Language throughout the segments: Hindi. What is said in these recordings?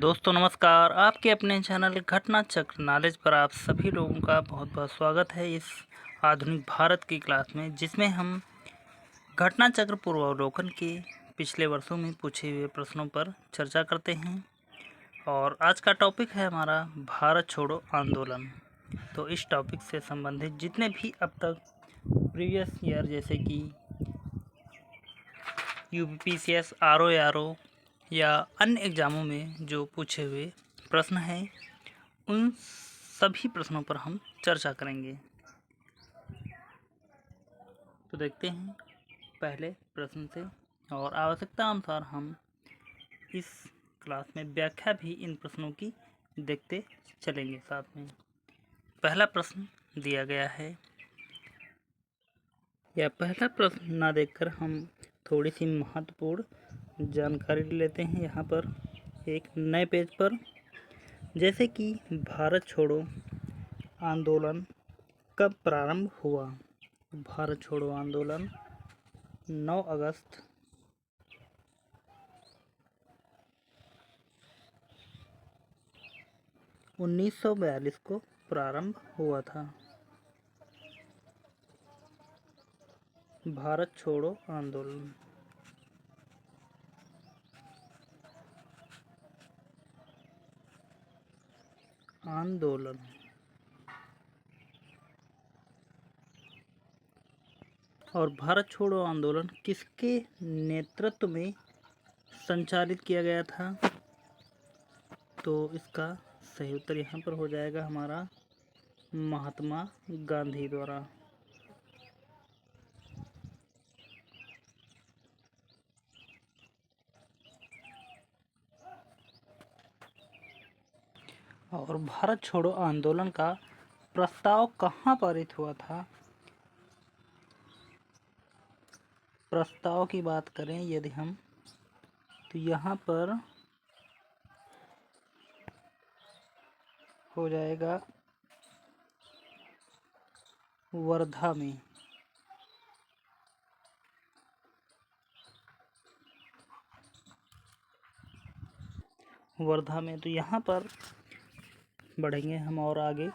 दोस्तों नमस्कार। आपके अपने चैनल घटना चक्र नॉलेज पर आप सभी लोगों का बहुत बहुत स्वागत है इस आधुनिक भारत की क्लास में, जिसमें हम घटना चक्र पूर्वावलोकन के पिछले वर्षों में पूछे हुए प्रश्नों पर चर्चा करते हैं। और आज का टॉपिक है हमारा भारत छोड़ो आंदोलन। तो इस टॉपिक से संबंधित जितने भी अब तक प्रीवियस ईयर जैसे कि यूपीपीसीएस, आरओ या अन्य एग्ज़ामों में जो पूछे हुए प्रश्न हैं, उन सभी प्रश्नों पर हम चर्चा करेंगे। तो देखते हैं पहले प्रश्न से, और आवश्यकता अनुसार हम इस क्लास में व्याख्या भी इन प्रश्नों की देखते चलेंगे साथ में। पहला प्रश्न दिया गया है, या पहला प्रश्न ना देखकर हम थोड़ी सी महत्वपूर्ण जानकारी लेते हैं यहाँ पर एक नए पेज पर। जैसे कि भारत छोड़ो आंदोलन कब प्रारंभ हुआ। भारत छोड़ो आंदोलन 9 अगस्त 1942 को प्रारंभ हुआ था। भारत छोड़ो आंदोलन और भारत छोड़ो आंदोलन किसके नेतृत्व में संचालित किया गया था। तो इसका सही उत्तर यहाँ पर हो जाएगा हमारा महात्मा गांधी द्वारा। और भारत छोड़ो आंदोलन का प्रस्ताव कहाँ पारित हुआ था। प्रस्ताव की बात करें यदि हम, तो यहाँ पर हो जाएगा वर्धा में। तो यहाँ पर बढ़ेंगे हम और आगे।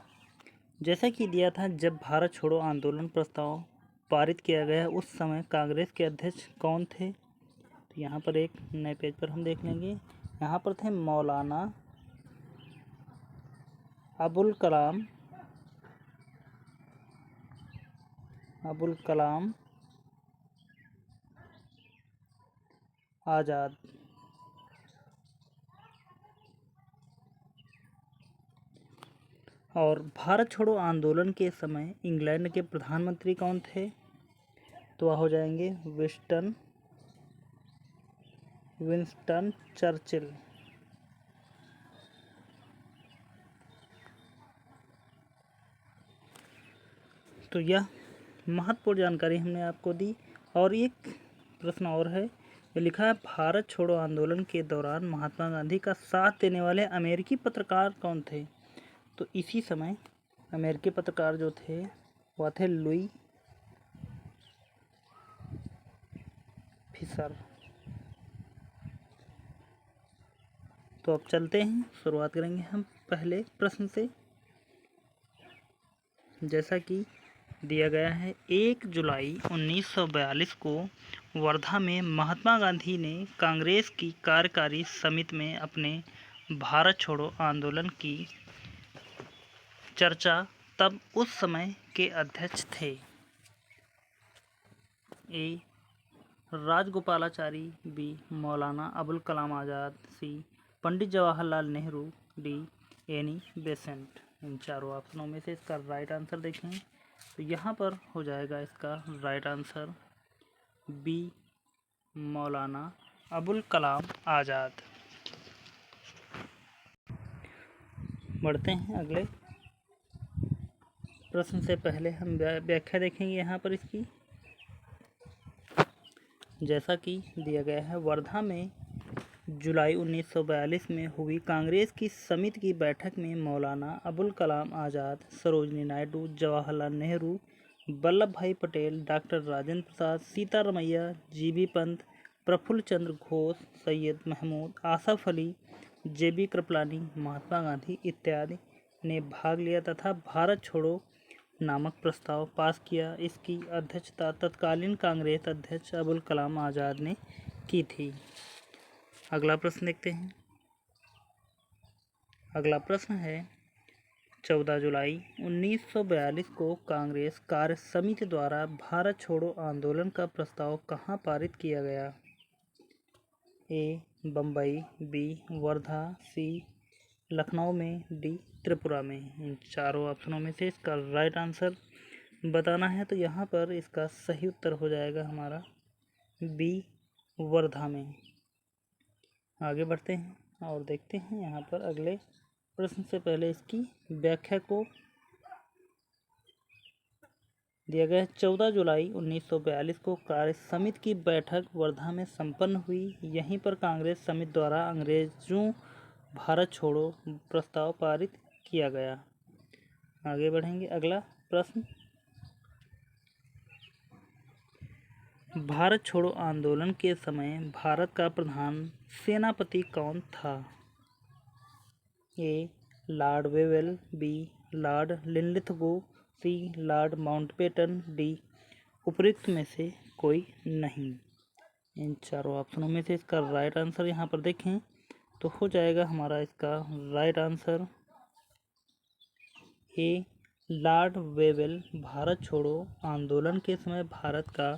जैसा कि दिया था, जब भारत छोड़ो आंदोलन प्रस्ताव पारित किया गया उस समय कांग्रेस के अध्यक्ष कौन थे। तो यहाँ पर एक नए पेज पर हम देख लेंगे। यहाँ पर थे मौलाना अबुल कलाम आज़ाद। और भारत छोड़ो आंदोलन के समय इंग्लैंड के प्रधानमंत्री कौन थे। तो वह हो जाएंगे विंस्टन चर्चिल। तो यह महत्वपूर्ण जानकारी हमने आपको दी। और एक प्रश्न और है, ये लिखा है भारत छोड़ो आंदोलन के दौरान महात्मा गांधी का साथ देने वाले अमेरिकी पत्रकार कौन थे। तो इसी समय अमेरिकी पत्रकार जो थे वह थे लुई फिशर। तो अब चलते हैं, शुरुआत करेंगे हम पहले प्रश्न से। जैसा कि दिया गया है, 1 जुलाई 1942 को वर्धा में महात्मा गांधी ने कांग्रेस की कार्यकारी समिति में अपने भारत छोड़ो आंदोलन की चर्चा तब उस समय के अध्यक्ष थे ए Rajagopalachari, B Maulana Abul Kalam Azad, C Pandit Jawaharlal Nehru, D Annie Besant. इन चारों ऑप्शनों में से इसका राइट आंसर देखें, तो यहाँ पर हो जाएगा इसका right answer B Maulana Abul Kalam आज़ाद। बढ़ते हैं अगले प्रश्न से पहले हम व्याख्या देखेंगे यहाँ पर इसकी। जैसा कि दिया गया है, वर्धा में जुलाई 1942 में हुई कांग्रेस की समिति की बैठक में मौलाना अबुल कलाम आज़ाद, सरोजिनी नायडू, जवाहरलाल नेहरू, वल्लभ भाई पटेल, डॉक्टर राजेंद्र प्रसाद, सीतारमैया, जीबी पंत, प्रफुल्ल चंद्र घोष, सैयद महमूद आसफ अली, JB कृपलानी, महात्मा गांधी इत्यादि ने भाग लिया तथा भारत छोड़ो नामक प्रस्ताव पास किया। इसकी अध्यक्षता तत्कालीन कांग्रेस अध्यक्ष अबुल कलाम आज़ाद ने की थी। अगला प्रश्न देखते हैं। अगला प्रश्न है 14 जुलाई 1942 को कांग्रेस कार्य समिति द्वारा भारत छोड़ो आंदोलन का प्रस्ताव कहाँ पारित किया गया? ए बम्बई, बी वर्धा, सी लखनऊ में, डी त्रिपुरा में। इन चारों ऑप्शनों में से इसका राइट आंसर बताना है तो यहाँ पर इसका सही उत्तर हो जाएगा हमारा बी वर्धा में। आगे बढ़ते हैं और देखते हैं यहाँ पर अगले प्रश्न से पहले इसकी व्याख्या को दिया गया है। 14 जुलाई 1942 को कार्य समिति की बैठक वर्धा में संपन्न हुई। यहीं पर कांग्रेस समिति द्वारा अंग्रेजों भारत छोड़ो प्रस्ताव पारित किया गया। आगे बढ़ेंगे। अगला प्रश्न, भारत छोड़ो आंदोलन के समय भारत का प्रधान सेनापति कौन था? A Lord Wavell, B Lord Linlithgow, C Lord Mountbatten, D उपरोक्त में से कोई नहीं। इन चारों ऑप्शनों में से इसका राइट आंसर यहाँ पर देखें तो हो जाएगा हमारा इसका right answer A Lord Wavell Bharat छोड़ो आंदोलन के समय भारत का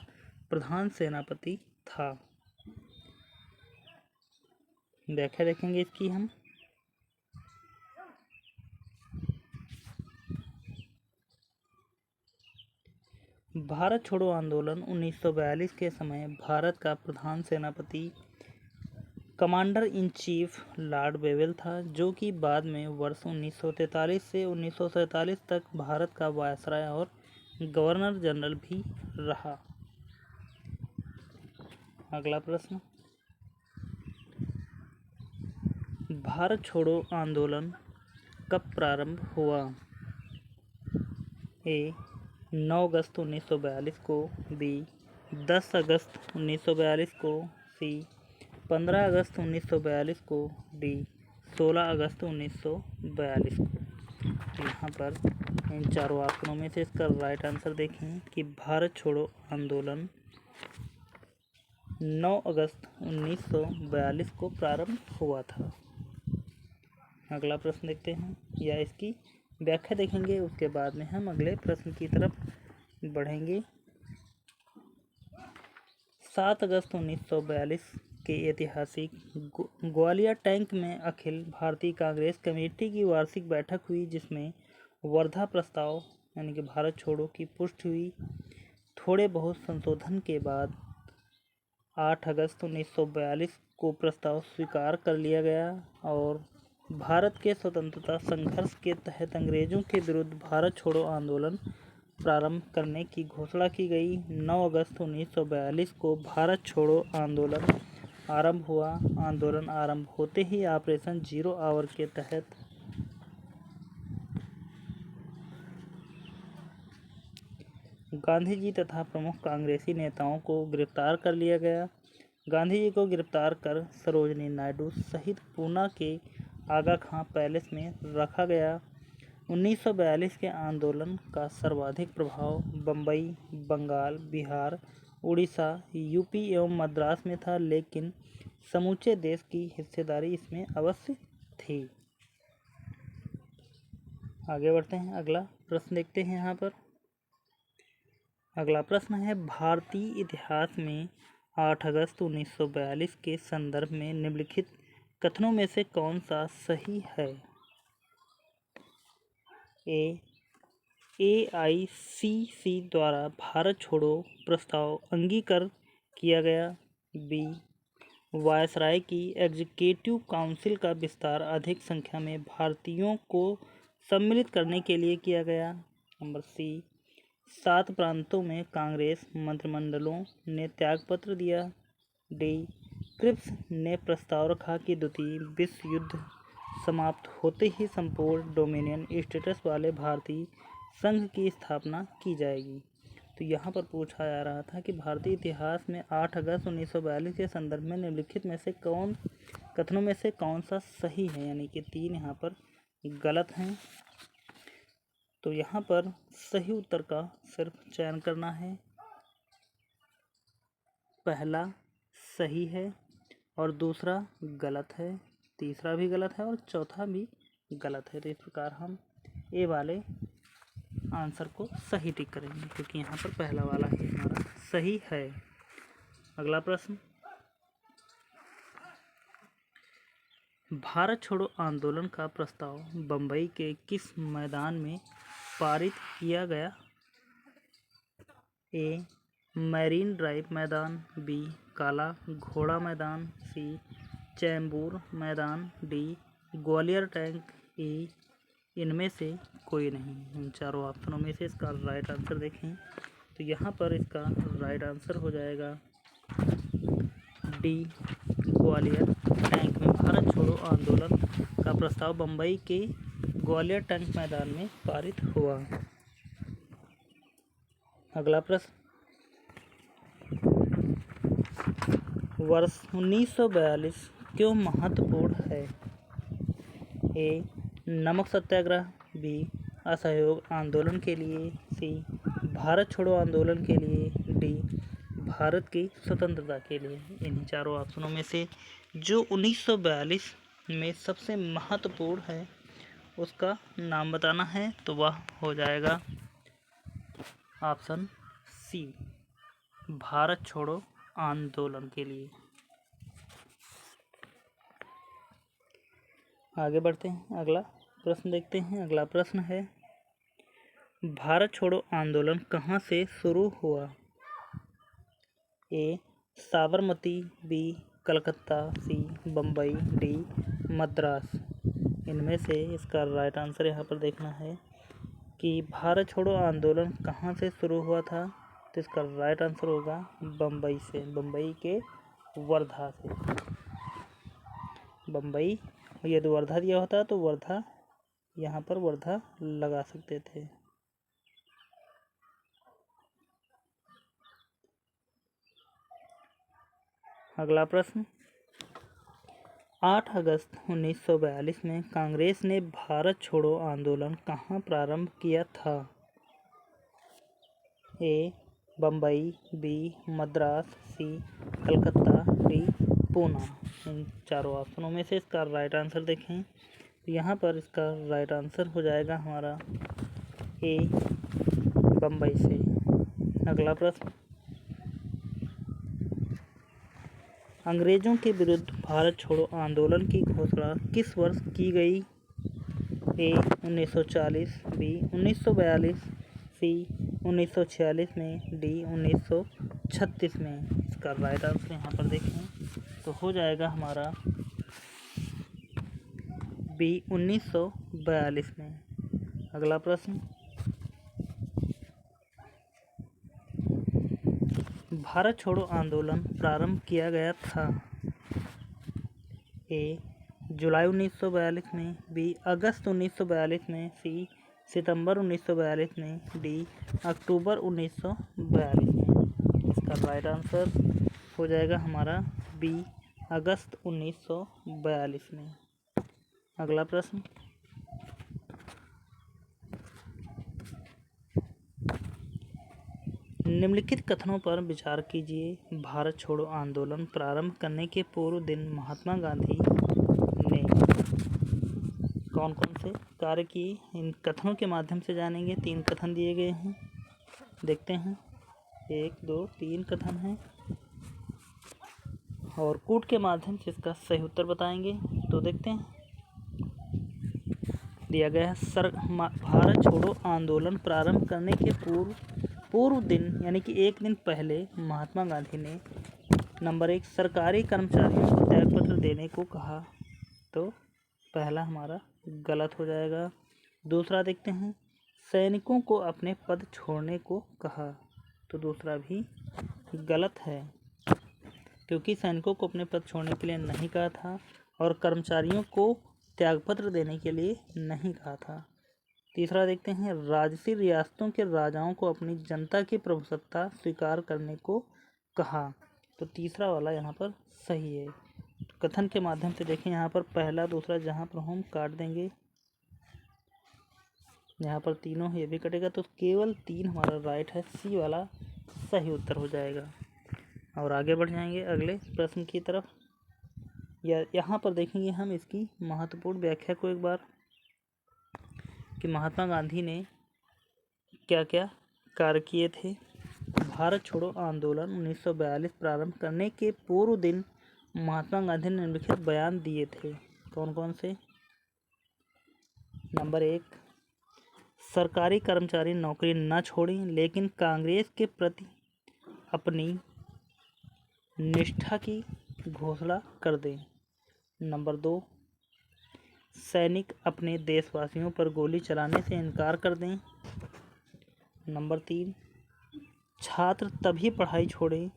प्रधान सेनापति था। व्याख्या देखेंगे इसकी हम। भारत छोड़ो आंदोलन 1942 के समय भारत का प्रधान सेनापति commander in chief Lord Wavell था, जो कि बाद में वर्ष 1943 से 1947 तक भारत का वायसराय और गवर्नर जनरल भी रहा। अगला प्रश्न, भारत छोड़ो आंदोलन कब प्रारंभ हुआ? ए 9 अगस्त 1942 को, बी 10 अगस्त 1942 को, सी 15 अगस्त 1942 को, डी 16 अगस्त 1942 को। यहाँ पर इन चारों ऑप्शनों में से इसका राइट आंसर देखें कि भारत छोड़ो आंदोलन 9 अगस्त 1942 को प्रारंभ हुआ था। अगला प्रश्न देखते हैं या इसकी व्याख्या देखेंगे, उसके बाद में हम अगले प्रश्न की तरफ बढ़ेंगे। 7 अगस्त 1942 के ऐतिहासिक ग्वालियर टैंक में अखिल भारतीय कांग्रेस कमेटी की वार्षिक बैठक हुई, जिसमें वर्धा प्रस्ताव यानी कि भारत छोड़ो की पुष्टि हुई। थोड़े बहुत संशोधन के बाद 8 अगस्त 1942 को प्रस्ताव स्वीकार कर लिया गया और भारत के स्वतंत्रता संघर्ष के तहत अंग्रेजों के विरुद्ध भारत छोड़ो आंदोलन प्रारंभ करने की घोषणा की गई। 9 अगस्त 1942 को भारत छोड़ो आंदोलन आरंभ हुआ। आंदोलन आरंभ होते ही ऑपरेशन जीरो आवर के तहत गांधी जी तथा प्रमुख कांग्रेसी नेताओं को गिरफ्तार कर लिया गया। गांधी जी को गिरफ्तार कर सरोजनी नायडू सहित पूना के आगा खां पैलेस में रखा गया। 1942 के आंदोलन का सर्वाधिक प्रभाव बम्बई, बंगाल, बिहार, उड़ीसा, यूपी एवं मद्रास में था, लेकिन समूचे देश की हिस्सेदारी इसमें अवश्य थी। आगे बढ़ते हैं, अगला प्रश्न देखते हैं। यहाँ पर अगला प्रश्न है, भारतीय इतिहास में 8 अगस्त 1942 के संदर्भ में निम्नलिखित कथनों में से कौन सा सही है? ए AICC द्वारा भारत छोड़ो प्रस्ताव अंगीकार किया गया। बी वायसराय की एग्जीक्यूटिव काउंसिल का विस्तार अधिक संख्या में भारतीयों को सम्मिलित करने के लिए किया गया। नंबर सी 7 प्रांतों में कांग्रेस मंत्रिमंडलों ने त्यागपत्र दिया। डी क्रिप्स ने प्रस्ताव रखा कि द्वितीय विश्व युद्ध समाप्त होते ही संपूर्ण डोमिनियन स्टेटस वाले भारतीय संघ की स्थापना की जाएगी। तो यहाँ पर पूछा जा रहा था कि भारतीय इतिहास में 8 अगस्त 1942 के संदर्भ में निम्नलिखित में से कौन कथनों में से कौन सा सही है, यानी कि 3 यहाँ पर गलत हैं। तो यहाँ पर सही उत्तर का सिर्फ चयन करना है। पहला सही है और दूसरा गलत है, तीसरा भी गलत है और चौथा भी गलत है। तो इस प्रकार हम ए वाले आंसर को सही टिक करेंगे, क्योंकि यहाँ पर पहला वाला ही हमारा सही है। अगला प्रश्न, भारत छोड़ो आंदोलन का प्रस्ताव बम्बई के किस मैदान में पारित किया गया? ए मैरीन ड्राइव मैदान, बी काला घोड़ा मैदान, सी चैम्बूर मैदान, डी ग्वालियर टैंक, ई इनमें से कोई नहीं। इन चारों ऑप्शनों में से इसका राइट आंसर देखें तो यहाँ पर इसका राइट आंसर हो जाएगा डी ग्वालियर टैंक में। भारत छोड़ो आंदोलन का प्रस्ताव बम्बई के ग्वालियर टैंक मैदान में पारित हुआ। अगला प्रश्न, वर्ष 1942 क्यों महत्वपूर्ण है? ए नमक सत्याग्रह, बी असहयोग आंदोलन के लिए, सी भारत छोड़ो आंदोलन के लिए, डी भारत की स्वतंत्रता के लिए। इन्हीं चारों ऑप्शनों में से जो 1942 में सबसे महत्वपूर्ण है उसका नाम बताना है, तो वह हो जाएगा ऑप्शन सी भारत छोड़ो आंदोलन के लिए। आगे बढ़ते हैं, अगला प्रश्न देखते हैं। अगला प्रश्न है, भारत छोड़ो आंदोलन कहाँ से शुरू हुआ? ए साबरमती, बी कलकत्ता, सी बम्बई, डी मद्रास। इनमें से इसका राइट आंसर यहाँ पर देखना है कि भारत छोड़ो आंदोलन कहाँ से शुरू हुआ था। तो इसका राइट आंसर होगा बम्बई से, बम्बई के वर्धा से। बम्बई, यदि वर्धा दिया होता तो वर्धा, यहाँ पर वर्धा लगा सकते थे। अगला प्रश्न, 8 अगस्त 1942 में कांग्रेस ने भारत छोड़ो आंदोलन कहाँ प्रारंभ किया था? ए बम्बई, बी मद्रास, सी कलकत्ता, डी पूना। इन चारों ऑप्शनों में से इसका राइट आंसर देखें तो यहाँ पर इसका राइट आंसर हो जाएगा हमारा ए बम्बई से। अगला प्रश्न, अंग्रेजों के विरुद्ध भारत छोड़ो आंदोलन की घोषणा किस वर्ष की गई? ए 1940, बी 1942, सी 1946 में, डी 1936 में। इसका राइट आंसर यहाँ पर देखें तो हो जाएगा हमारा बी 1942 में। अगला प्रश्न, भारत छोड़ो आंदोलन प्रारंभ किया गया था? ए जुलाई 1942 में, बी अगस्त 1942 में, सी सितंबर 1942 में, डी अक्टूबर 1942 में। इसका राइट आंसर हो जाएगा हमारा बी अगस्त 1942 में। अगला प्रश्न, निम्नलिखित कथनों पर विचार कीजिए। भारत छोड़ो आंदोलन प्रारंभ करने के पूर्व दिन महात्मा गांधी ने कौन कौन से कार्य किए? इन कथनों के माध्यम से जानेंगे। 3 कथन दिए गए हैं, देखते हैं। 1 2 3 कथन हैं और कूट के माध्यम से इसका सही उत्तर बताएंगे। तो देखते हैं, दिया गया है भारत छोड़ो आंदोलन प्रारंभ करने के पूर्व दिन, यानी कि एक दिन पहले महात्मा गांधी ने नंबर 1 सरकारी कर्मचारियों को त्यागपत्र देने को कहा। तो पहला हमारा गलत हो जाएगा। दूसरा देखते हैं, सैनिकों को अपने पद छोड़ने को कहा। तो दूसरा भी गलत है, क्योंकि सैनिकों को अपने पद छोड़ने के लिए नहीं कहा था और कर्मचारियों को त्यागपत्र देने के लिए नहीं कहा था। तीसरा देखते हैं, राजसी रियासतों के राजाओं को अपनी जनता की प्रभुसत्ता स्वीकार करने को कहा। तो तीसरा वाला यहाँ पर सही है। कथन के माध्यम से देखें। यहाँ पर पहला दूसरा जहाँ पर हम काट देंगे, यहाँ पर तीनों ये भी कटेगा, तो केवल 3 हमारा राइट है, सी वाला सही उत्तर हो जाएगा। और आगे बढ़ जाएंगे अगले प्रश्न की तरफ। यहाँ पर देखेंगे हम इसकी महत्वपूर्ण व्याख्या को एक बार, कि महात्मा गांधी ने क्या क्या कार्य किए थे। भारत छोड़ो आंदोलन 1942 प्रारंभ करने के पूर्व दिन महात्मा गांधी ने निम्नलिखित बयान दिए थे। कौन कौन से? नंबर 1, सरकारी कर्मचारी नौकरी न छोड़ें, लेकिन कांग्रेस के प्रति अपनी निष्ठा की घोषणा कर दें। नंबर 2, सैनिक अपने देशवासियों पर गोली चलाने से इनकार कर दें। नंबर 3, छात्र तभी पढ़ाई छोड़ें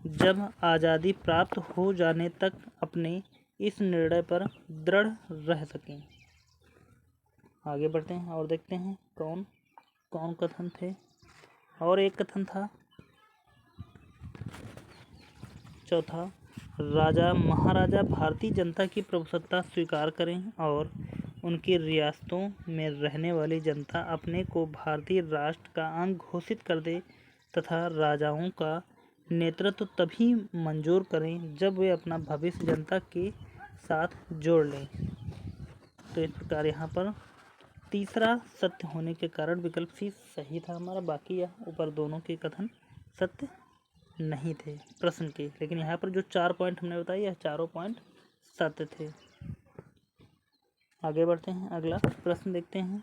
जब आज़ादी प्राप्त हो जाने तक अपने इस निर्णय पर दृढ़ रह सकें। आगे बढ़ते हैं और देखते हैं कौन कौन कथन थे। और एक कथन था, चौथा, राजा महाराजा भारतीय जनता की प्रभुसत्ता स्वीकार करें और उनकी रियासतों में रहने वाली जनता अपने को भारतीय राष्ट्र का अंग घोषित कर दे, तथा राजाओं का नेतृत्व तभी मंजूर करें जब वे अपना भविष्य जनता के साथ जोड़ लें। तो इस प्रकार यहाँ पर तीसरा सत्य होने के कारण विकल्प सी सही था हमारा। बाकी यह ऊपर दोनों के कथन सत्य नहीं थे प्रश्न के, लेकिन यहाँ पर जो 4 पॉइंट हमने बताए, यह चारों पॉइंट सत्य थे। आगे बढ़ते हैं, अगला प्रश्न देखते हैं।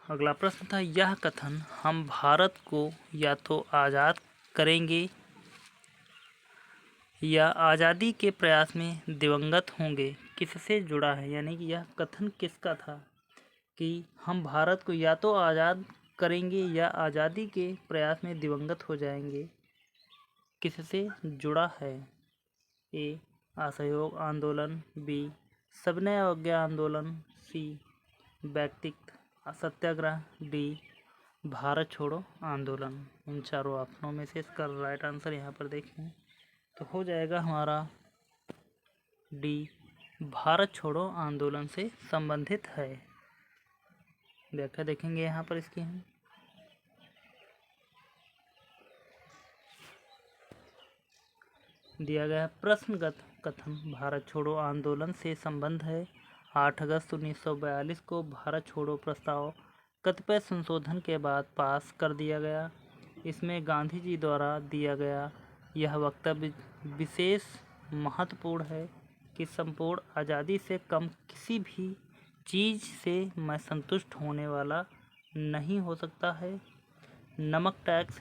अगला प्रश्न था, यह कथन हम भारत को या तो आज़ाद करेंगे या आज़ादी के प्रयास में दिवंगत होंगे, किससे जुड़ा है? यानी कि यह कथन किसका था कि हम भारत को या तो आज़ाद करेंगे या आज़ादी के प्रयास में दिवंगत हो जाएंगे, किससे जुड़ा है? ए, असहयोग आंदोलन, बी, सविनय अवज्ञा आंदोलन, सी, व्यक्तिगत सत्याग्रह, डी, भारत छोड़ो आंदोलन। इन चारों ऑप्शनों में से इसका राइट आंसर यहाँ पर देखें तो हो जाएगा हमारा डी, भारत छोड़ो आंदोलन से संबंधित है। व्याख्या देखेंगे यहाँ पर इसकी हम। दिया गया प्रश्नगत कथन भारत छोड़ो आंदोलन से संबंध है। 8 अगस्त 1942 को भारत छोड़ो प्रस्ताव कतिपय संशोधन के बाद पास कर दिया गया। इसमें गांधी जी द्वारा दिया गया यह वक्तव्य विशेष महत्वपूर्ण है कि संपूर्ण आज़ादी से कम किसी भी चीज़ से मैं संतुष्ट होने वाला नहीं हो सकता है। नमक टैक्स,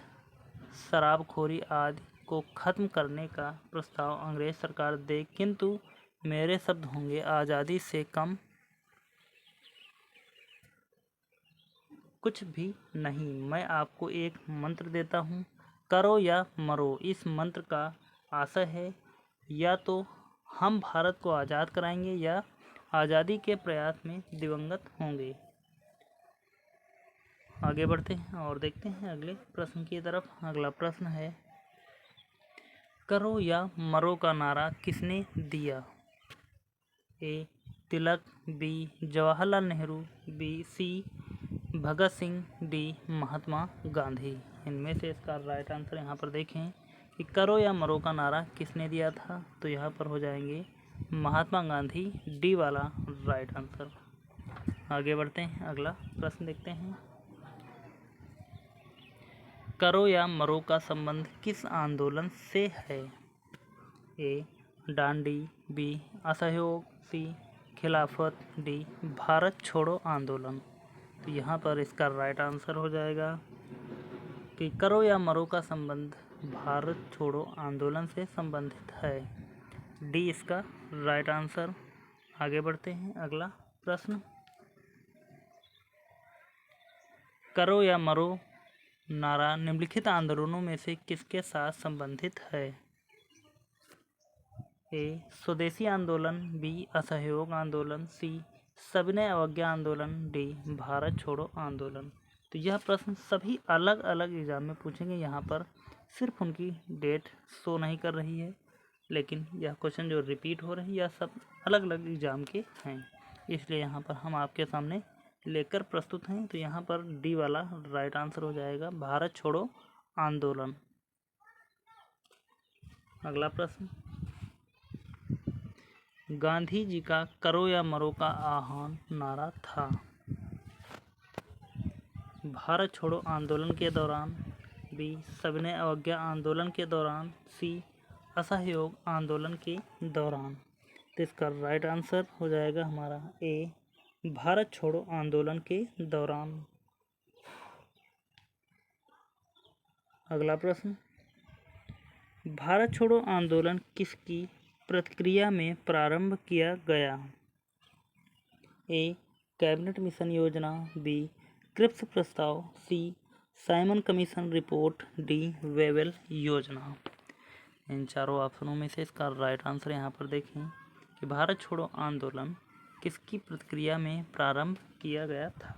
शराबखोरी आदि को ख़त्म करने का प्रस्ताव अंग्रेज सरकार दे, किंतु मेरे शब्द होंगे आज़ादी से कम कुछ भी नहीं। मैं आपको एक मंत्र देता हूँ, करो या मरो। इस मंत्र का आशय है या तो हम भारत को आज़ाद कराएंगे या आज़ादी के प्रयास में दिवंगत होंगे। आगे बढ़ते हैं और देखते हैं अगले प्रश्न की तरफ। अगला प्रश्न है, करो या मरो का नारा किसने दिया? ए, तिलक, बी, जवाहरलाल नेहरू, बी, सी, भगत सिंह, डी, महात्मा गांधी। इनमें से इसका राइट आंसर यहाँ पर देखें कि करो या मरो का नारा किसने दिया था, तो यहाँ पर हो जाएंगे महात्मा गांधी, डी वाला राइट आंसर। आगे बढ़ते हैं, अगला प्रश्न देखते हैं। करो या मरो का संबंध किस आंदोलन से है? ए, डांडी, बी, असहयोग, सी, खिलाफत, डी, भारत छोड़ो आंदोलन। तो यहाँ पर इसका राइट आंसर हो जाएगा कि करो या मरो का संबंध भारत छोड़ो आंदोलन से संबंधित है। डी इसका राइट आंसर। आगे बढ़ते हैं, अगला प्रश्न, करो या मरो नारा निम्नलिखित आंदोलनों में से किसके साथ संबंधित है? ए, स्वदेशी आंदोलन, बी, असहयोग आंदोलन, सी, सविनय अवज्ञा आंदोलन, डी, भारत छोड़ो आंदोलन। तो यह प्रश्न सभी अलग अलग एग्जाम में पूछेंगे। यहाँ पर सिर्फ उनकी डेट शो नहीं कर रही है, लेकिन यह क्वेश्चन जो रिपीट हो रही है यह सब अलग अलग एग्जाम के हैं, इसलिए यहाँ पर हम आपके सामने लेकर प्रस्तुत हैं। तो यहाँ पर डी वाला राइट आंसर हो जाएगा, भारत छोड़ो आंदोलन। अगला प्रश्न, गांधी जी का करो या मरो का आह्वान नारा था? भारत छोड़ो आंदोलन के दौरान, बी सविनय अवज्ञा आंदोलन के दौरान, सी असहयोग आंदोलन के दौरान। तो इसका राइट आंसर हो जाएगा हमारा ए, भारत छोड़ो आंदोलन के दौरान। अगला प्रश्न, भारत छोड़ो आंदोलन किसकी प्रतिक्रिया में प्रारंभ किया गया? ए कैबिनेट मिशन योजना, बी क्रिप्स प्रस्ताव, C Simon Commission report, D Wavell योजना। इन चारों ऑप्शनों में से इसका राइट आंसर यहाँ पर देखें कि भारत छोड़ो आंदोलन किसकी प्रतिक्रिया में प्रारंभ किया गया था।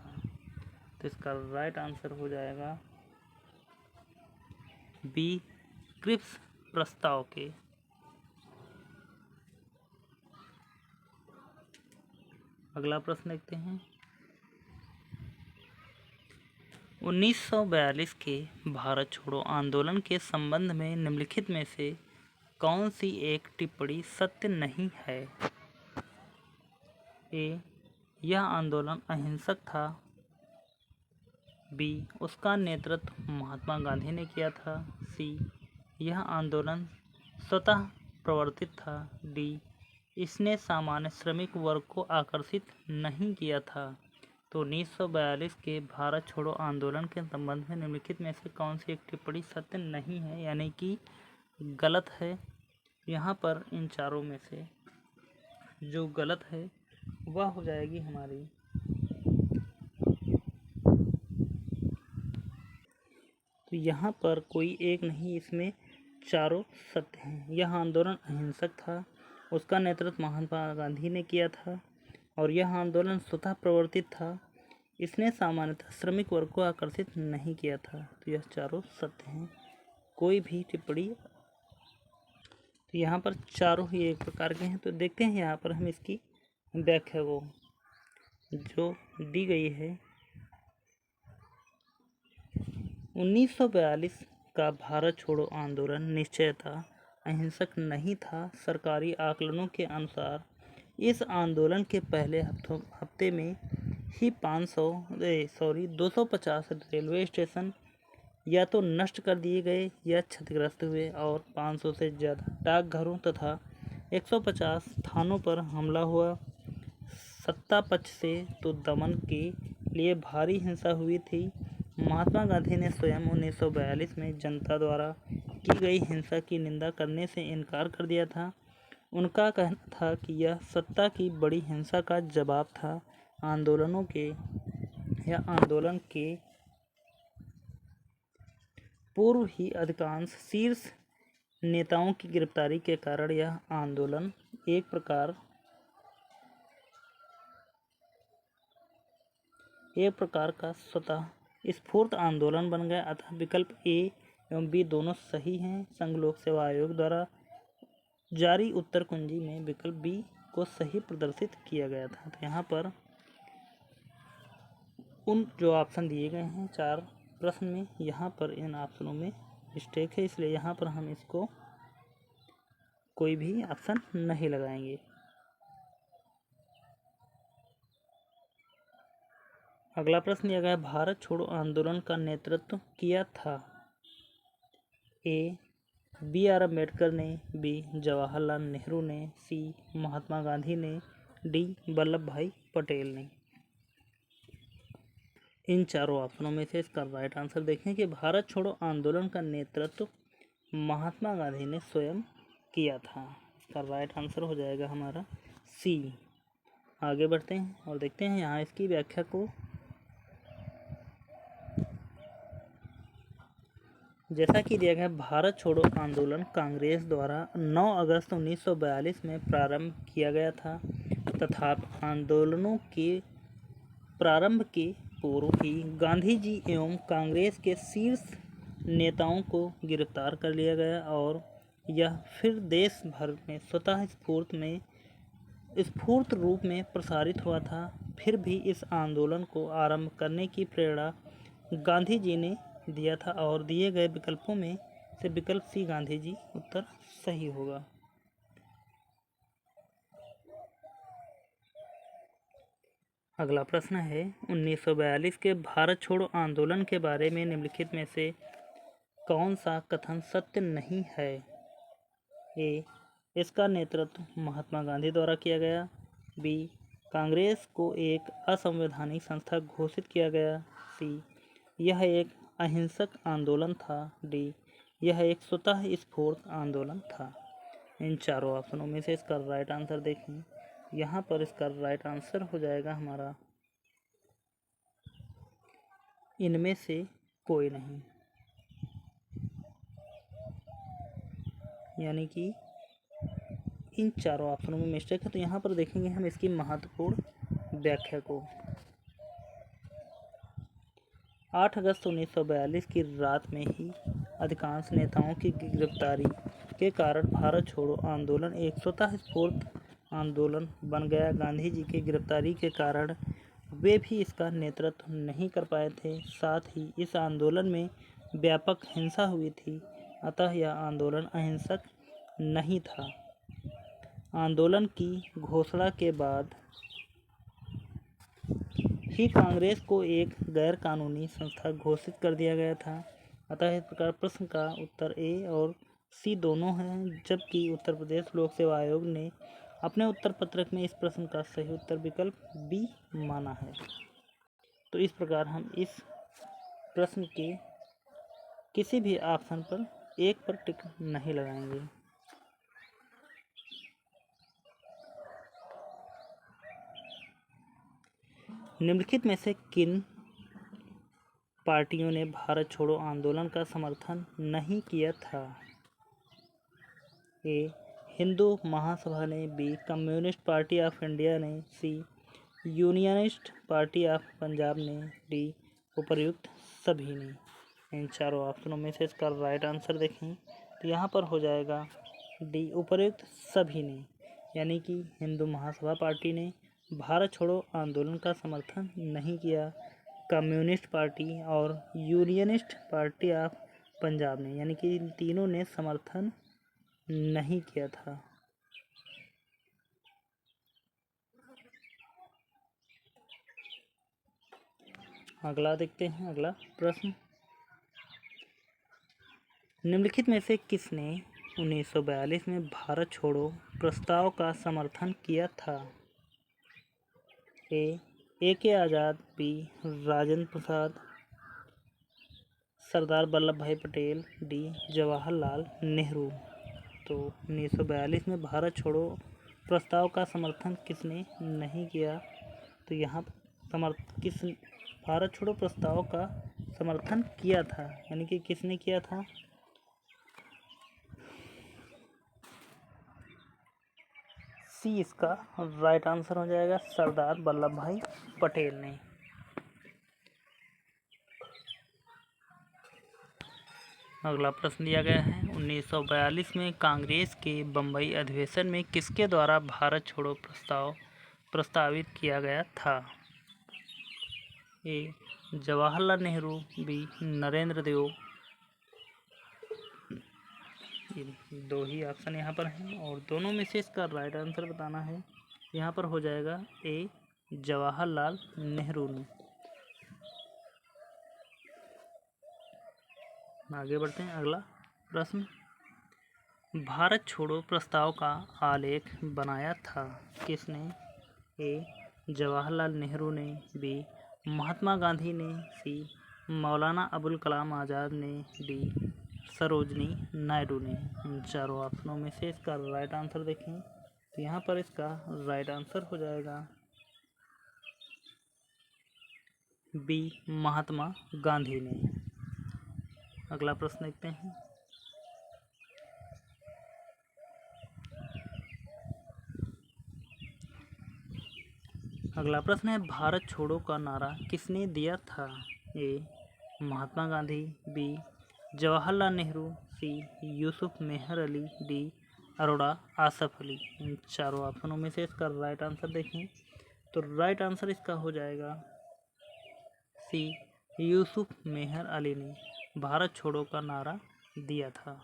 तो इसका राइट आंसर हो जाएगा बी क्रिप्स प्रस्ताव के। अगला प्रश्न देखते हैं, 1942 के भारत छोड़ो आंदोलन के संबंध में निम्नलिखित में से कौन सी एक टिप्पणी सत्य नहीं है? ए यह आंदोलन अहिंसक था, बी उसका नेतृत्व महात्मा गांधी ने किया था, सी यह आंदोलन स्वतः प्रवर्तित था, डी इसने सामान्य श्रमिक वर्ग को आकर्षित नहीं किया था। तो 1942 के भारत छोड़ो आंदोलन के संबंध में निम्नलिखित में से कौन सी एक टिप्पणी सत्य नहीं है, यानी कि गलत है। यहाँ पर इन चारों में से जो गलत है वह हो जाएगी हमारी तो यहाँ पर कोई एक नहीं, इसमें चारों सत्य हैं। यह आंदोलन अहिंसक था, उसका नेतृत्व महात्मा गांधी ने किया था, और यह आंदोलन स्वतः प्रवर्तित था, इसने सामान्यतः श्रमिक वर्ग को आकर्षित नहीं किया था। तो यह चारों सत्य हैं, कोई भी टिप्पणी। तो यहाँ पर चारों ही एक प्रकार के हैं। तो देखते हैं यहाँ पर हम इसकी व्याख्या को जो दी गई है। 1942 का भारत छोड़ो आंदोलन निश्चयतः अहिंसक नहीं था। सरकारी आकलनों के अनुसार इस आंदोलन के पहले हफ्ते में ही 250 रेलवे स्टेशन या तो नष्ट कर दिए गए या क्षतिग्रस्त हुए, और 500 से ज़्यादा डाकघरों तथा 150 थानों पर हमला हुआ। सत्ता पक्ष से तो दमन के लिए भारी हिंसा हुई थी। महात्मा गांधी ने स्वयं 1942 में जनता द्वारा की गई हिंसा की निंदा करने से इनकार कर दिया था। उनका कहना था कि यह सत्ता की बड़ी हिंसा का जवाब था। आंदोलन के पूर्व ही अधिकांश शीर्ष नेताओं की गिरफ्तारी के कारण यह आंदोलन एक प्रकार का स्वतः स्फूर्त आंदोलन बन गया। अतः विकल्प ए एवं बी दोनों सही हैं। संघ लोक सेवा आयोग द्वारा जारी उत्तर कुंजी में विकल्प बी को सही प्रदर्शित किया गया था। तो यहाँ पर उन जो ऑप्शन दिए गए हैं 4 प्रश्न में, यहाँ पर इन ऑप्शनों में मिस्टेक है, इसलिए यहाँ पर हम इसको कोई भी ऑप्शन नहीं लगाएंगे। अगला प्रश्न दिया गया, भारत छोड़ो आंदोलन का नेतृत्व किया था? ए बी आर अम्बेडकर ने, बी जवाहरलाल नेहरू ने, सी महात्मा गांधी ने, डी वल्लभ भाई पटेल ने। इन चारों ऑप्शनों में से इसका राइट आंसर देखें कि भारत छोड़ो आंदोलन का नेतृत्व महात्मा गांधी ने स्वयं किया था। इसका राइट आंसर हो जाएगा हमारा सी। आगे बढ़ते हैं और देखते हैं यहाँ इसकी व्याख्या को। जैसा कि दिया गया, भारत छोड़ो आंदोलन कांग्रेस द्वारा 9 अगस्त 1942 में प्रारंभ किया गया था तथा आंदोलनों के प्रारंभ के पूर्व ही गांधी जी एवं कांग्रेस के शीर्ष नेताओं को गिरफ्तार कर लिया गया और यह फिर देश भर में स्वतः स्फूर्त रूप में प्रसारित हुआ था। फिर भी इस आंदोलन को आरंभ करने की प्रेरणा गांधी जी ने दिया था और दिए गए विकल्पों में से विकल्प सी गांधी जी उत्तर सही होगा। अगला प्रश्न है 1942 के भारत छोड़ो आंदोलन के बारे में निम्नलिखित में से कौन सा कथन सत्य नहीं है। ए, इसका नेतृत्व महात्मा गांधी द्वारा किया गया। बी, कांग्रेस को एक असंवैधानिक संस्था घोषित किया गया। सी, यह एक अहिंसक आंदोलन था। डी, यह एक स्वतः स्फूर्त आंदोलन था। इन चारों ऑप्शनों में से इसका राइट आंसर देखें। यहाँ पर इसका राइट आंसर हो जाएगा हमारा इनमें से कोई नहीं, यानी कि इन चारों ऑप्शनों में मिस्टेक है। तो यहाँ पर देखेंगे हम इसकी महत्वपूर्ण व्याख्या को। 8 अगस्त 1942 की रात में ही अधिकांश नेताओं की गिरफ्तारी के कारण भारत छोड़ो आंदोलन एक स्वतः स्फूर्त आंदोलन बन गया। गांधी जी की गिरफ्तारी के कारण वे भी इसका नेतृत्व नहीं कर पाए थे। साथ ही इस आंदोलन में व्यापक हिंसा हुई थी, अतः यह आंदोलन अहिंसक नहीं था। आंदोलन की घोषणा के बाद ही कांग्रेस को एक गैर कानूनी संस्था घोषित कर दिया गया था। अतः इस प्रकार प्रश्न का उत्तर ए और सी दोनों हैं, जबकि उत्तर प्रदेश लोक सेवा आयोग ने अपने उत्तर पत्रक में इस प्रश्न का सही उत्तर विकल्प बी माना है। तो इस प्रकार हम इस प्रश्न के किसी भी ऑप्शन पर एक पर टिक नहीं लगाएंगे। निम्नलिखित में से किन पार्टियों ने भारत छोड़ो आंदोलन का समर्थन नहीं किया था। ए, हिंदू महासभा ने। B, communist party of India ने। C, unionist party of Punjab ने। डी, उपर्युक्त सभी ने। इन चारों ऑप्शनों में से इसका राइट आंसर देखें तो यहाँ पर हो जाएगा डी, उपर्युक्त सभी ने, यानी कि हिंदू महासभा पार्टी ने भारत छोड़ो आंदोलन का समर्थन नहीं किया। कम्युनिस्ट पार्टी और यूनियनिस्ट पार्टी ऑफ पंजाब ने, यानी कि इन तीनों ने समर्थन नहीं किया था। अगला देखते हैं। अगला प्रश्न, निम्नलिखित में से किसने 1942 में भारत छोड़ो प्रस्ताव का समर्थन किया था। ए के आज़ाद। बी, राजेंद्र प्रसाद। सरदार वल्लभ भाई पटेल। डी, जवाहरलाल नेहरू। तो 1942 में भारत छोड़ो प्रस्ताव का समर्थन किसने नहीं किया। तो यहाँ भारत छोड़ो प्रस्ताव का समर्थन किया था, यानी कि किसने किया था। सी इसका राइट आंसर हो जाएगा, सरदार वल्लभ भाई पटेल ने। अगला प्रश्न दिया गया है 1942 में कांग्रेस के बम्बई अधिवेशन में किसके द्वारा भारत छोड़ो प्रस्ताव प्रस्तावित किया गया था। ए, जवाहरलाल नेहरू। बी, नरेंद्र देव। दो ही ऑप्शन यहाँ पर हैं और दोनों में से इसका राइट आंसर बताना है। यहाँ पर हो जाएगा ए, जवाहरलाल नेहरू ने। आगे बढ़ते हैं। अगला प्रश्न, भारत छोड़ो प्रस्ताव का आलेख बनाया था किसने। ए, जवाहरलाल नेहरू ने। बी, महात्मा गांधी ने। सी, मौलाना अबुल कलाम आज़ाद ने। डी, सरोजनी नायडू ने। इन चारों ऑप्शनों में से इसका राइट आंसर देखें तो यहाँ पर इसका राइट आंसर हो जाएगा बी, महात्मा गांधी ने। अगला प्रश्न देखते हैं। अगला प्रश्न है भारत छोड़ो का नारा किसने दिया था। ए, महात्मा गांधी। बी, जवाहरलाल नेहरू, सी यूसुफ मेहर अली, डी अरोड़ा आसफ अली। इन चारों ऑप्शनों में से इसका राइट आंसर देखें तो राइट आंसर इसका हो जाएगा सी यूसुफ मेहर अली ने भारत छोड़ो का नारा दिया था।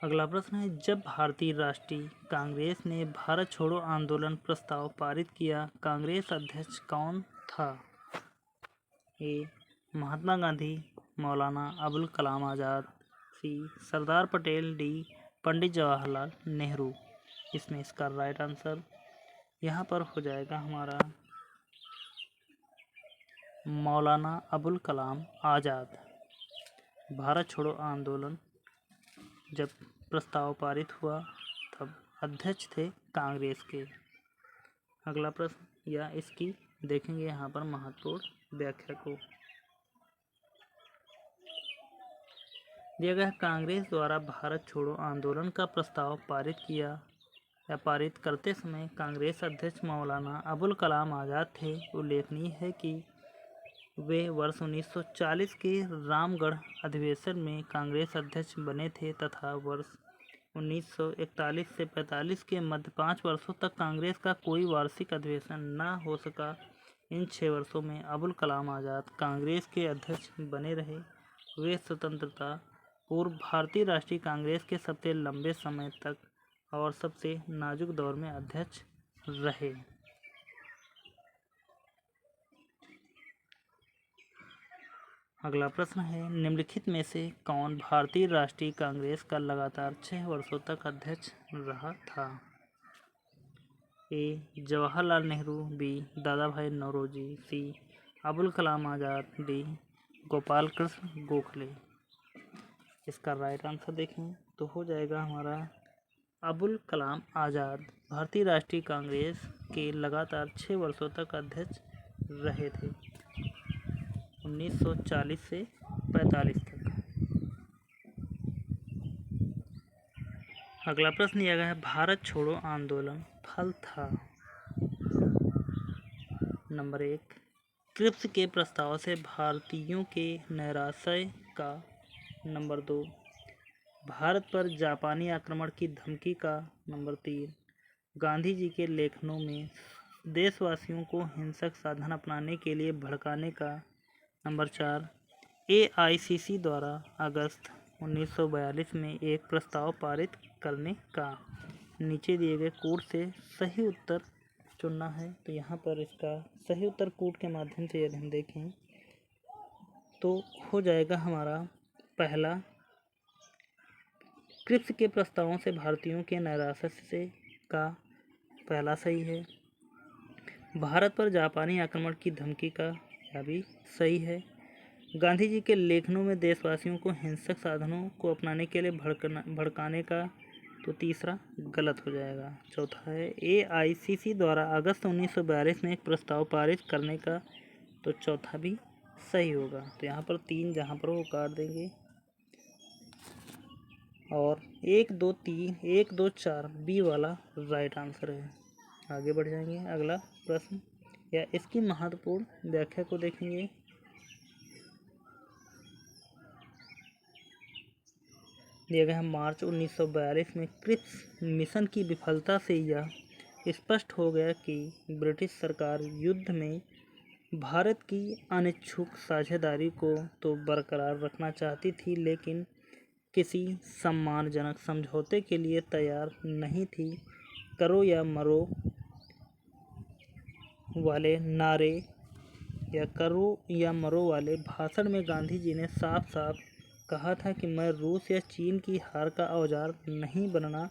अगला प्रश्न है, जब भारतीय राष्ट्रीय कांग्रेस ने भारत छोड़ो आंदोलन प्रस्ताव पारित किया, कांग्रेस अध्यक्ष कौन था? ए महात्मा गांधी, मौलाना अबुल कलाम आज़ाद, सी सरदार पटेल, डी पंडित जवाहरलाल नेहरू। इसमें इसका राइट आंसर यहाँ पर हो जाएगा हमारा मौलाना अबुल कलाम आज़ाद। भारत छोड़ो आंदोलन जब प्रस्ताव पारित हुआ तब अध्यक्ष थे कांग्रेस के। अगला प्रश्न या इसकी देखेंगे यहाँ पर महत्वपूर्ण व्याख्या को। दिया गया कांग्रेस द्वारा भारत छोड़ो आंदोलन का प्रस्ताव पारित किया या पारित करते समय कांग्रेस अध्यक्ष मौलाना अबुल कलाम आज़ाद थे। उल्लेखनीय है कि वे वर्ष 1940 के रामगढ़ अधिवेशन में कांग्रेस अध्यक्ष बने थे तथा वर्ष 1941 से 45 के मध्य 5 वर्षों तक कांग्रेस का कोई वार्षिक अधिवेशन न हो सका। इन 6 वर्षों में अबुल कलाम आज़ाद कांग्रेस के अध्यक्ष बने रहे। वे स्वतंत्रता पूर्व भारतीय राष्ट्रीय कांग्रेस के सबसे लंबे समय तक और सबसे नाजुक दौर में अध्यक्ष रहे। अगला प्रश्न है, निम्नलिखित में से कौन भारतीय राष्ट्रीय कांग्रेस का लगातार 6 वर्षों तक अध्यक्ष रहा था? ए जवाहरलाल नेहरू, बी दादा भाई नौरोजी, सी अबुल कलाम आज़ाद, डी गोपाल कृष्ण गोखले। इसका राइट आंसर देखें तो हो जाएगा हमारा अबुल कलाम आज़ाद भारतीय राष्ट्रीय कांग्रेस के लगातार 6 वर्षों तक अध्यक्ष रहे थे, 1940 से 45 तक। अगला प्रश्न दिया गया है, भारत छोड़ो आंदोलन फल था। नंबर 1 क्रिप्स के प्रस्ताव से भारतीयों के नैराश्य का। नंबर 2 भारत पर जापानी आक्रमण की धमकी का। नंबर 3 गांधी जी के लेखनों में देशवासियों को हिंसक साधन अपनाने के लिए भड़काने का। नंबर 4 AICC द्वारा अगस्त 1942 में एक प्रस्ताव पारित करने का। नीचे दिए गए कोड से सही उत्तर चुनना है, तो यहाँ पर इसका सही उत्तर कोड के माध्यम से यदि हम देखें तो हो जाएगा हमारा पहला, क्रिप्स के प्रस्तावों से भारतीयों के नैराश्य से का पहला सही है। भारत पर जापानी आक्रमण की धमकी का यह भी सही है। गांधी जी के लेखनों में देशवासियों को हिंसक साधनों को अपनाने के लिए भड़काने का, तो तीसरा गलत हो जाएगा। चौथा है AICC द्वारा अगस्त 1942 में एक प्रस्ताव पारित करने का, तो चौथा भी सही होगा। तो यहाँ पर 3 जहाँ पर वो काट देंगे और 1 2 3 1 2 4 बी वाला राइट आंसर है। आगे बढ़ जाएंगे। अगला प्रश्न या इसकी महत्वपूर्ण व्याख्या को देखेंगे। दिया गया है, मार्च 1942 में क्रिप्स मिशन की विफलता से यह स्पष्ट हो गया कि ब्रिटिश सरकार युद्ध में भारत की अनिच्छुक साझेदारी को तो बरकरार रखना चाहती थी, लेकिन किसी सम्मानजनक समझौते के लिए तैयार नहीं थी। करो या मरो वाले नारे या करो या मरो वाले भाषण में गांधी जी ने साफ साफ कहा था कि मैं रूस या चीन की हार का औजार नहीं बनना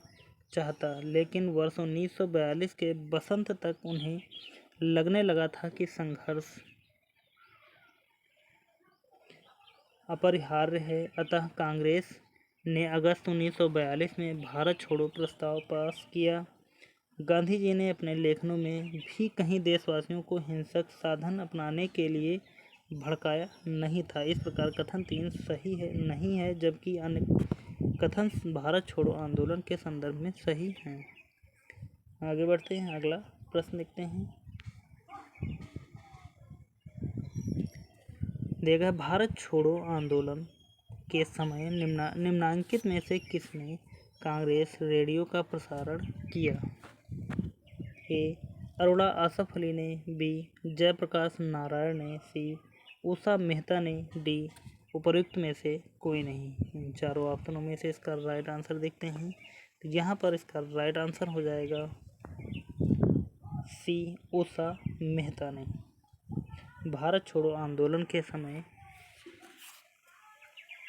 चाहता, लेकिन वर्ष 1942 के बसंत तक उन्हें लगने लगा था कि संघर्ष अपरिहार्य है। अतः कांग्रेस ने अगस्त 1942 में भारत छोड़ो प्रस्ताव पास किया। गांधी जी ने अपने लेखनों में भी कहीं देशवासियों को हिंसक साधन अपनाने के लिए भड़काया नहीं था। इस प्रकार कथन 3 सही है नहीं है, जबकि अन्य कथन भारत छोड़ो आंदोलन के संदर्भ में सही हैं। आगे बढ़ते हैं, अगला प्रश्न देखते हैं। दिया गया भारत छोड़ो आंदोलन के समय निम्नांकित में से किसने कांग्रेस रेडियो का प्रसारण किया? ए. अरोड़ा आसफ अली ने, बी. जयप्रकाश नारायण ने, सी. उषा मेहता ने, डी. उपर्युक्त में से कोई नहीं। इन चारों ऑप्शनों में से इसका राइट आंसर देखते हैं। तो यहाँ पर इसका राइट आंसर हो जाएगा सी. उषा मेहता ने भारत छोड़ो आंदोलन के समय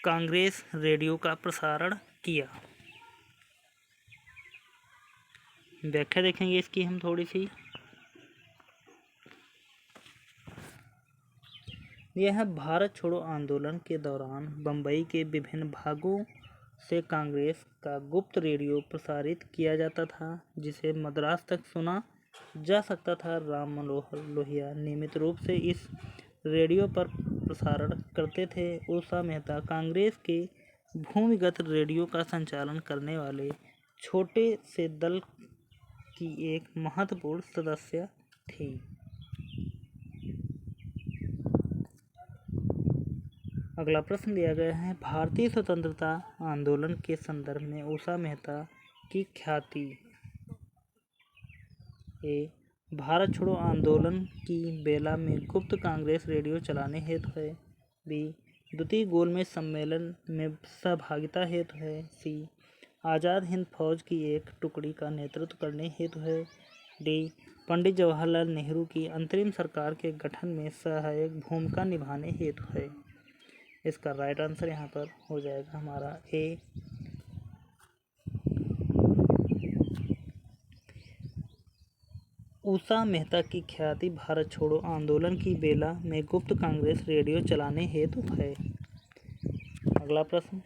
कांग्रेस रेडियो का प्रसारण किया। व्याख्या देखेंगे इसकी हम थोड़ी सी। यह भारत छोड़ो आंदोलन के दौरान बम्बई के विभिन्न भागों से कांग्रेस का गुप्त रेडियो प्रसारित किया जाता था, जिसे मद्रास तक सुना जा सकता था। राम मनोहर लोहिया नियमित रूप से इस रेडियो पर प्रसारण करते थे। उषा मेहता कांग्रेस के भूमिगत रेडियो का संचालन करने वाले छोटे से दल की एक महत्वपूर्ण सदस्य थी। अगला प्रश्न दिया गया है, भारतीय स्वतंत्रता आंदोलन के संदर्भ में उषा मेहता की ख्याति। ए. भारत छोड़ो आंदोलन की बेला में गुप्त कांग्रेस रेडियो चलाने हेतु है। बी. द्वितीय गोलमेज सम्मेलन में सहभागिता हेतु है। सी. आज़ाद हिंद फौज की एक टुकड़ी का नेतृत्व करने हेतु है। डी. पंडित जवाहरलाल नेहरू की अंतरिम सरकार के गठन में सहायक भूमिका निभाने हेतु है। इसका राइट आंसर यहाँ पर हो जाएगा हमारा ए. उषा मेहता की ख्याति भारत छोड़ो आंदोलन की बेला में गुप्त कांग्रेस रेडियो चलाने हेतु है। अगला प्रश्न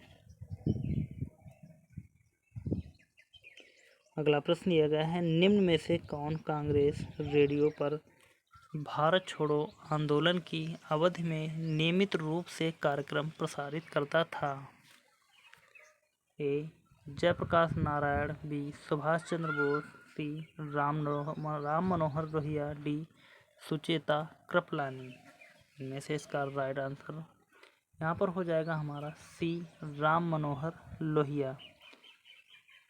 दिया गया है, निम्न में से कौन कांग्रेस रेडियो पर भारत छोड़ो आंदोलन की अवधि में नियमित रूप से कार्यक्रम प्रसारित करता था? ए. जयप्रकाश नारायण, बी. सुभाष चंद्र बोस, सी. राम मनोहर लोहिया, डी. सुचेता कृपलानी। इनमें से इसका राइट आंसर यहाँ पर हो जाएगा हमारा सी. राम मनोहर लोहिया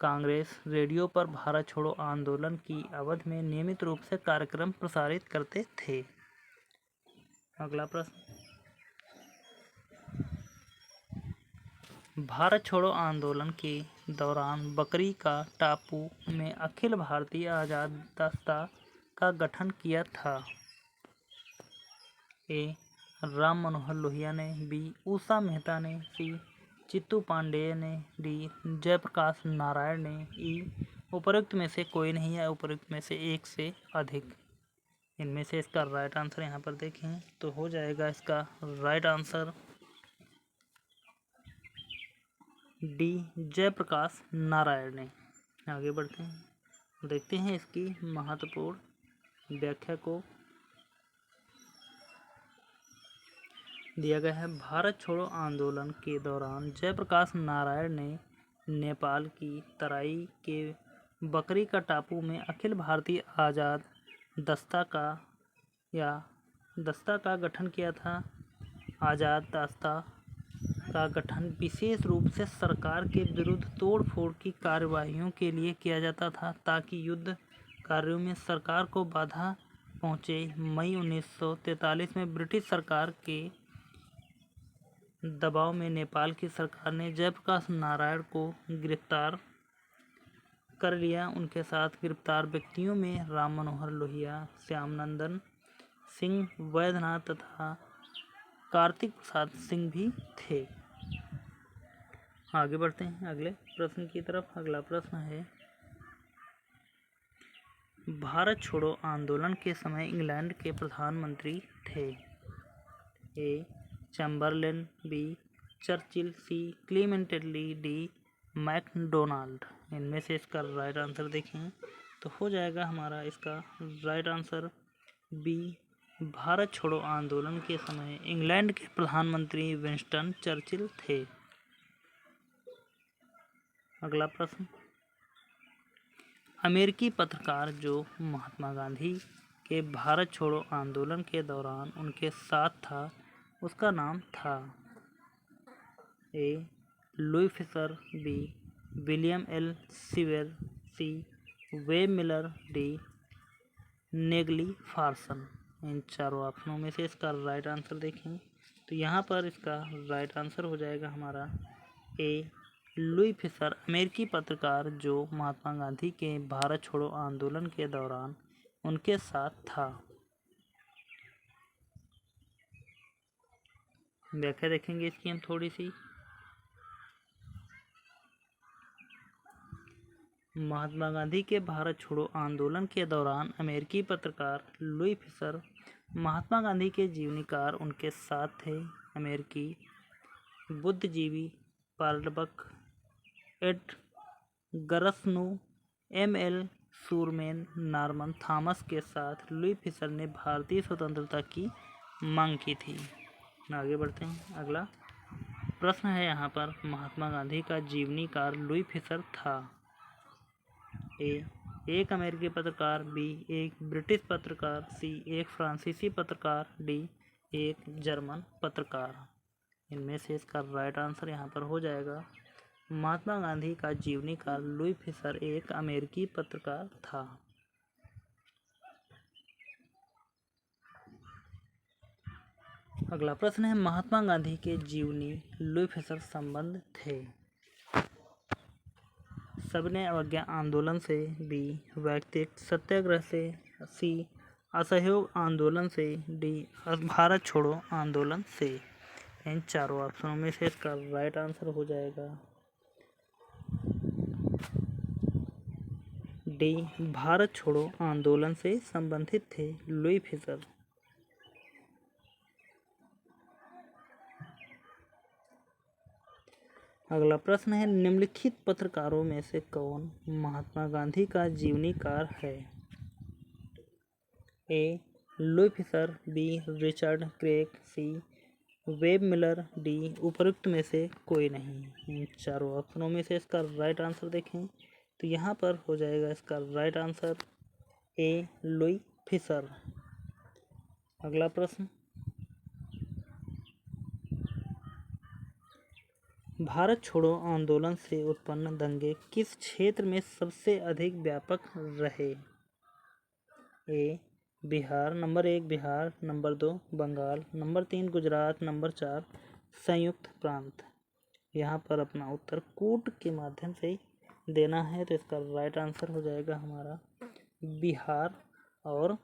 कांग्रेस रेडियो पर भारत छोड़ो आंदोलन की अवधि में नियमित रूप से कार्यक्रम प्रसारित करते थे। अगला प्रश्न, भारत छोड़ो आंदोलन के दौरान बकरी का टापू में अखिल भारतीय आज़ाद दस्ता का गठन किया था। ए. राम मनोहर लोहिया ने, बी. उषा मेहता ने, सी. चित्तू पांडेय ने, डी. जयप्रकाश नारायण ने, ई. उपर्युक्त में से कोई नहीं है, उपर्युक्त में से एक से अधिक। इनमें से इसका राइट आंसर यहाँ पर देखें तो हो जाएगा इसका right answer D. Jayaprakash Narayan ने। आगे बढ़ते हैं, देखते हैं इसकी महत्वपूर्ण व्याख्या को। दिया गया है, भारत छोड़ो आंदोलन के दौरान जयप्रकाश नारायण ने नेपाल की तराई के बकरी का टापू में अखिल भारतीय आज़ाद दस्ता का गठन किया था। आज़ाद दस्ता का गठन विशेष रूप से सरकार के विरुद्ध तोड़फोड़ की कार्यवाहियों के लिए किया जाता था, ताकि युद्ध कार्यों में सरकार को बाधा पहुंचे। मई 1943 में ब्रिटिश सरकार के दबाव में नेपाल की सरकार ने जयप्रकाश नारायण को गिरफ्तार कर लिया। उनके साथ गिरफ्तार व्यक्तियों में राम मनोहर लोहिया, श्यामनंदन सिंह वैद्यनाथ तथा कार्तिक प्रसाद सिंह भी थे। आगे बढ़ते हैं अगले प्रश्न की तरफ। अगला प्रश्न है, भारत छोड़ो आंदोलन के समय इंग्लैंड के प्रधानमंत्री थे। A. Chamberlain, B. Churchill, C. Clement Attlee, D. MacDonald. इनमें से इसका राइट आंसर देखें तो हो जाएगा हमारा इसका राइट आंसर बी. भारत छोड़ो आंदोलन के समय इंग्लैंड के प्रधानमंत्री विंस्टन चर्चिल थे। अगला प्रश्न, अमेरिकी पत्रकार जो महात्मा गांधी के भारत छोड़ो आंदोलन के दौरान उनके साथ था, उसका नाम था? A. Louis Fischer, B. William L Shirer, C. Webb Miller, D. Negley Farson. इन चारों ऑप्शनों में से इसका राइट आंसर देखें तो यहाँ पर इसका राइट आंसर हो जाएगा हमारा ए. लुई फिशर, अमेरिकी पत्रकार जो महात्मा गांधी के भारत छोड़ो आंदोलन के दौरान उनके साथ था। व्याख्या देखेंगे इसकी हम थोड़ी सी। महात्मा गांधी के भारत छोड़ो आंदोलन के दौरान अमेरिकी पत्रकार लुई फिशर महात्मा गांधी के जीवनीकार उनके साथ थे। अमेरिकी बुद्धिजीवी पार्लबक, एड गरसनो, एम.एल. सूरमैन, नॉर्मन थॉमस के साथ लुई फिशर ने भारतीय स्वतंत्रता की मांग की थी। आगे बढ़ते हैं। अगला प्रश्न है यहाँ पर, महात्मा गांधी का जीवनीकार लुई फिशर था? ए. एक अमेरिकी पत्रकार, बी. एक ब्रिटिश पत्रकार, सी. एक फ्रांसीसी पत्रकार, डी. एक जर्मन पत्रकार। इनमें से इसका राइट आंसर यहाँ पर हो जाएगा महात्मा गांधी का जीवनीकार लुई फिशर एक अमेरिकी पत्रकार था। अगला प्रश्न है, महात्मा गांधी के जीवनी लुई फिशर संबंध थे? सविनय अवज्ञा आंदोलन से, बी. व्यक्तिगत सत्याग्रह से, सी. असहयोग आंदोलन से, डी. भारत छोड़ो आंदोलन से। इन चारों ऑप्शनों में से इसका राइट आंसर हो जाएगा डी. भारत छोड़ो आंदोलन से संबंधित थे लुई फिशर। अगला प्रश्न है, निम्नलिखित पत्रकारों में से कौन महात्मा गांधी का जीवनीकार है? A. Louis Fischer, B. Richard Craig, C. Webb Miller, D. उपरोक्त में से कोई नहीं। इन चारों ऑप्शनों में से इसका राइट आंसर देखें तो यहाँ पर हो जाएगा इसका right answer A. Louis Fisher. अगला प्रश्न, भारत छोड़ो आंदोलन से उत्पन्न दंगे किस क्षेत्र में सबसे अधिक व्यापक रहे? A. Bihar, number 1 Bihar, number 2 Bengal, number 3 Gujarat, number 4 संयुक्त प्रांत। यहाँ पर अपना उत्तर कूट के माध्यम से देना है तो इसका राइट आंसर हो जाएगा हमारा बिहार और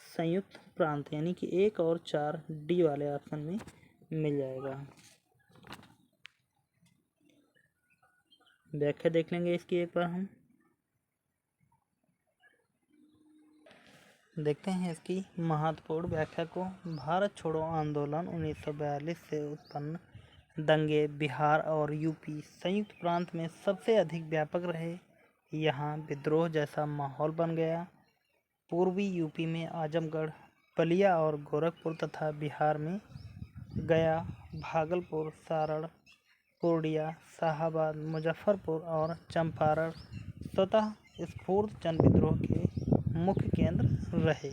संयुक्त प्रांत, यानी कि 1 और 4 डी वाले ऑप्शन में मिल जाएगा। व्याख्या देख लेंगे इसकी एक बार हम। देखते हैं इसकी महत्वपूर्ण व्याख्या को। भारत छोड़ो आंदोलन 1942 से उत्पन्न दंगे बिहार और यूपी संयुक्त प्रांत में सबसे अधिक व्यापक रहे। यहाँ विद्रोह जैसा माहौल बन गया। पूर्वी यूपी में आजमगढ़, बलिया और गोरखपुर तथा बिहार में गया, भागलपुर, सारण, पूर्णिया, शाहाबाद, मुजफ्फरपुर और चंपारण स्वतः स्फूर्त जन विद्रोह के मुख्य केंद्र रहे।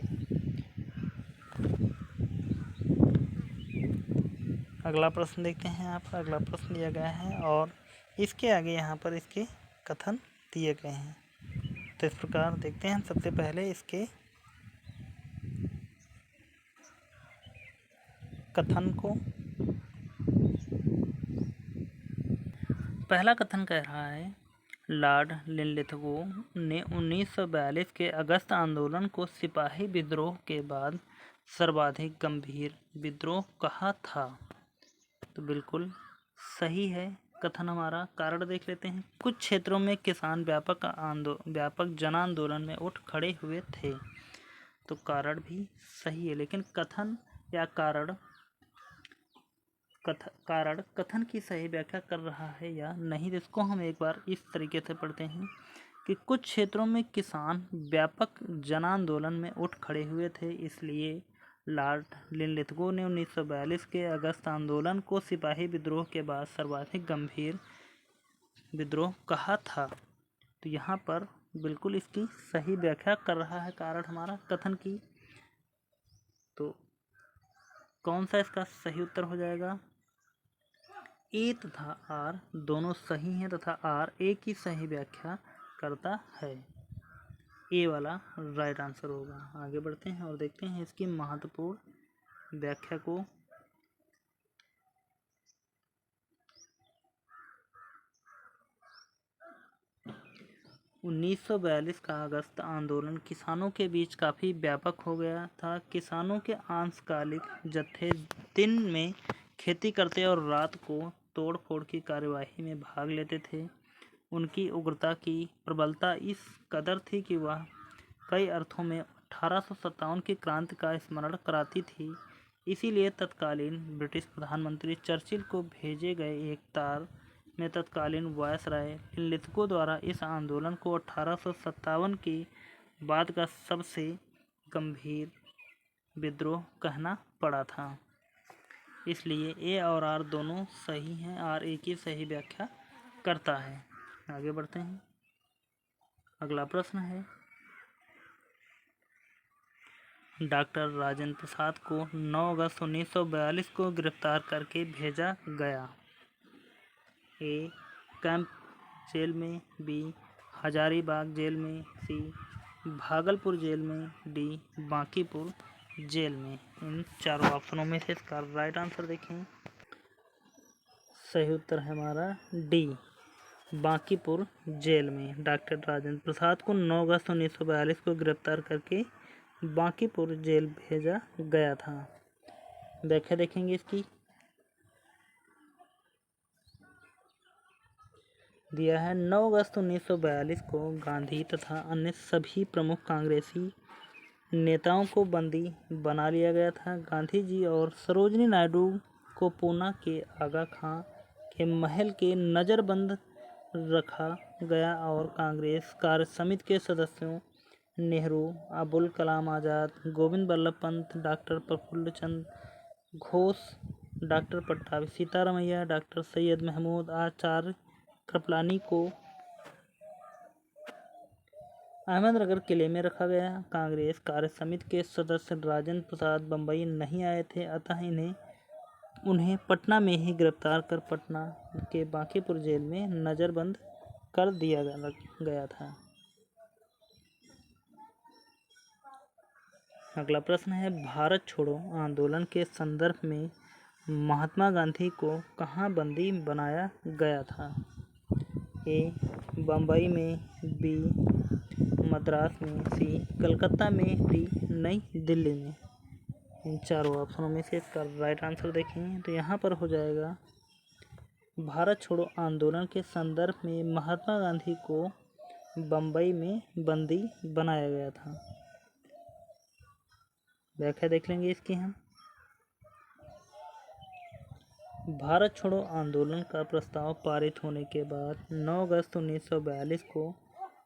अगला प्रश्न देखते हैं। यहाँ पर अगला प्रश्न दिया गया है और इसके आगे यहाँ पर इसके कथन दिए गए हैं। तो इस प्रकार देखते हैं सबसे पहले इसके कथन को। पहला कथन कह रहा है, लॉर्ड लिनलिथगो ने 1942 के अगस्त आंदोलन को सिपाही विद्रोह के बाद सर्वाधिक गंभीर विद्रोह कहा था। तो बिल्कुल सही है कथन हमारा। कारण देख लेते हैं। कुछ क्षेत्रों में किसान व्यापक जन आंदोलन में उठ खड़े हुए थे। तो कारण भी सही है, लेकिन कथन या कारण कथन की सही व्याख्या कर रहा है या नहीं, इसको हम एक बार इस तरीके से पढ़ते हैं कि कुछ क्षेत्रों में किसान व्यापक जन आंदोलन में उठ खड़े हुए थे, इसलिए लॉर्ड लिनलिथगो ने 1942 के अगस्त आंदोलन को सिपाही विद्रोह के बाद सर्वाधिक गंभीर विद्रोह कहा था। तो यहाँ पर बिल्कुल इसकी सही व्याख्या कर रहा है कारण हमारा कथन की। तो कौन सा इसका सही उत्तर हो जाएगा? ए तथा आर दोनों सही हैं तथा आर ए की सही व्याख्या करता है। ए वाला राइट आंसर होगा। आगे बढ़ते हैं और देखते हैं इसकी महत्वपूर्ण व्याख्या को। 1942 का अगस्त आंदोलन किसानों के बीच काफ़ी व्यापक हो गया था। किसानों के अंशकालिक जत्थे दिन में खेती करते और रात को तोड़ फोड़ की कार्यवाही में भाग लेते थे। उनकी उग्रता की प्रबलता इस कदर थी कि वह कई अर्थों में 1857 की क्रांति का स्मरण कराती थी। इसीलिए तत्कालीन ब्रिटिश प्रधानमंत्री चर्चिल को भेजे गए एक तार में तत्कालीन वायसराय लिथगो द्वारा इस आंदोलन को 1857 के बाद का सबसे गंभीर विद्रोह कहना पड़ा था। इसलिए ए और आर दोनों सही हैं। आर ए की सही व्याख्या करता है। आगे बढ़ते हैं। अगला प्रश्न है, डॉक्टर राजेंद्र प्रसाद को 9 अगस्त 1942 को गिरफ्तार करके भेजा गया। ए कैंप जेल में, बी हजारीबाग जेल में, सी भागलपुर जेल में, डी बांकीपुर जेल में। इन चारों ऑप्शनों में से इसका राइट आंसर देखें। सही उत्तर है हमारा डी बांकीपुर जेल में। डॉक्टर राजेंद्र प्रसाद को 9 अगस्त 1942 को गिरफ्तार करके बांकीपुर जेल भेजा गया था। व्याख्या देखेंगे इसकी। दिया है 9 अगस्त 1942 को गांधी तथा अन्य सभी प्रमुख कांग्रेसी नेताओं को बंदी बना लिया गया था। गांधी जी और सरोजिनी नायडू को पूना के आगा खां के महल के नज़रबंद रखा गया और कांग्रेस कार्य समिति के सदस्यों नेहरू, अबुल कलाम आज़ाद, गोविंद बल्लभ पंत, डॉक्टर प्रफुल्ल चंद्र घोष, डॉक्टर पट्टाभी सीतारामैया, डॉक्टर सैयद महमूद आचार्य कृपलानी को अहमदनगर किले में रखा गया। कांग्रेस कार्य समिति के सदस्य राजेंद्र प्रसाद बम्बई नहीं आए थे, अतः उन्हें पटना में ही गिरफ्तार कर पटना के बांकीपुर जेल में नज़रबंद कर दिया गया था। अगला प्रश्न है, भारत छोड़ो आंदोलन के संदर्भ में महात्मा गांधी को कहाँ बंदी बनाया गया था? ए बम्बई में, बी मद्रास में, सी कलकत्ता में, डी नई दिल्ली में। इन चारों ऑप्शनों में से इसका राइट आंसर देखेंगे तो यहाँ पर हो जाएगा भारत छोड़ो आंदोलन के संदर्भ में महात्मा गांधी को बम्बई में बंदी बनाया गया था। व्याख्या देख लेंगे इसकी हम। भारत छोड़ो आंदोलन का प्रस्ताव पारित होने के बाद 9 अगस्त 1942 को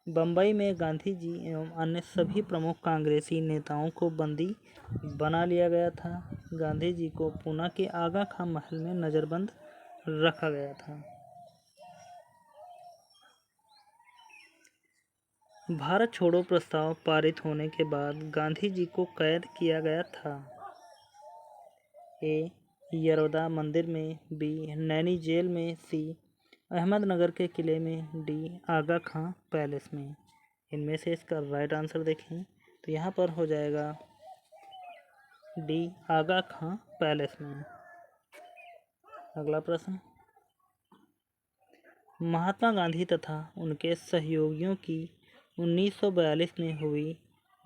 बम्बई में गांधी जी एवं अन्य सभी प्रमुख कांग्रेसी नेताओं को बंदी बना लिया गया था। गांधी जी को पूना के आगा खां महल में नज़रबंद रखा गया था। भारत छोड़ो प्रस्ताव पारित होने के बाद गांधी जी को कैद किया गया था। ए यरोदा मंदिर में, बी नैनी जेल में, सी अहमदनगर के किले में, डी आगा खां पैलेस में। इनमें से इसका राइट आंसर देखें तो यहाँ पर हो जाएगा डी आगा खां पैलेस में। अगला प्रश्न, महात्मा गांधी तथा उनके सहयोगियों की 1942 में हुई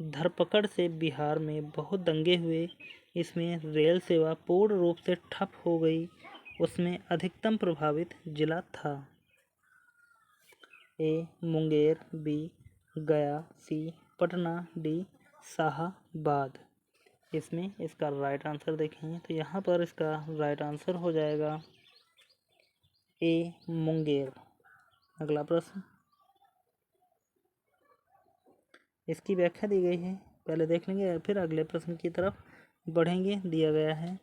धरपकड़ से बिहार में बहुत दंगे हुए। इसमें रेल सेवा पूर्ण रूप से ठप हो गई। उसमें अधिकतम प्रभावित जिला था। ए मुंगेर, बी गया, सी पटना, डी शाहाबाद। इसमें इसका राइट आंसर देखेंगे तो यहाँ पर इसका राइट आंसर हो जाएगा ए मुंगेर। अगला प्रश्न, इसकी व्याख्या दी गई है, पहले देख लेंगे फिर अगले प्रश्न की तरफ बढ़ेंगे। दिया गया है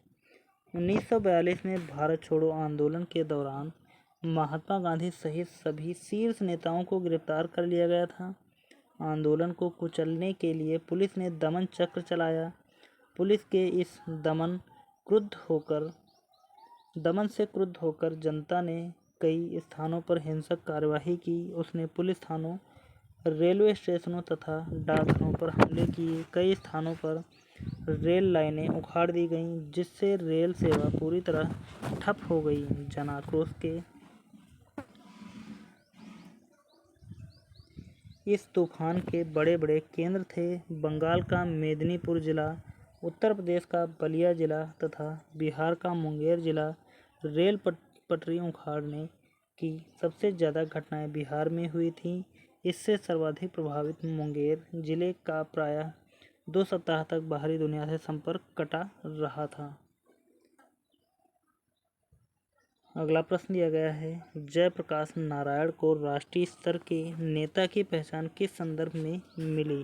1942 में भारत छोड़ो आंदोलन के दौरान महात्मा गांधी सहित सभी शीर्ष नेताओं को गिरफ्तार कर लिया गया था। आंदोलन को कुचलने के लिए पुलिस ने दमन चक्र चलाया। पुलिस के इस दमन क्रुद्ध होकर जनता ने कई स्थानों पर हिंसक कार्यवाही की। उसने पुलिस थानों, रेलवे स्टेशनों तथा डाकघरों पर हमले किए। कई स्थानों पर रेल लाइनें उखाड़ दी गईं, जिससे रेल सेवा पूरी तरह ठप हो गई। जन आक्रोश के इस तूफान के बड़े बड़े केंद्र थे बंगाल का मेदिनीपुर जिला, उत्तर प्रदेश का बलिया जिला तथा बिहार का मुंगेर जिला। रेल पटरी उखाड़ने की सबसे ज़्यादा घटनाएं बिहार में हुई थीं। इससे सर्वाधिक प्रभावित मुंगेर जिले का प्रायः 2 सप्ताह तक बाहरी दुनिया से संपर्क कटा रहा था। अगला प्रश्न दिया गया है, जयप्रकाश नारायण को राष्ट्रीय स्तर के नेता की पहचान किस संदर्भ में मिली?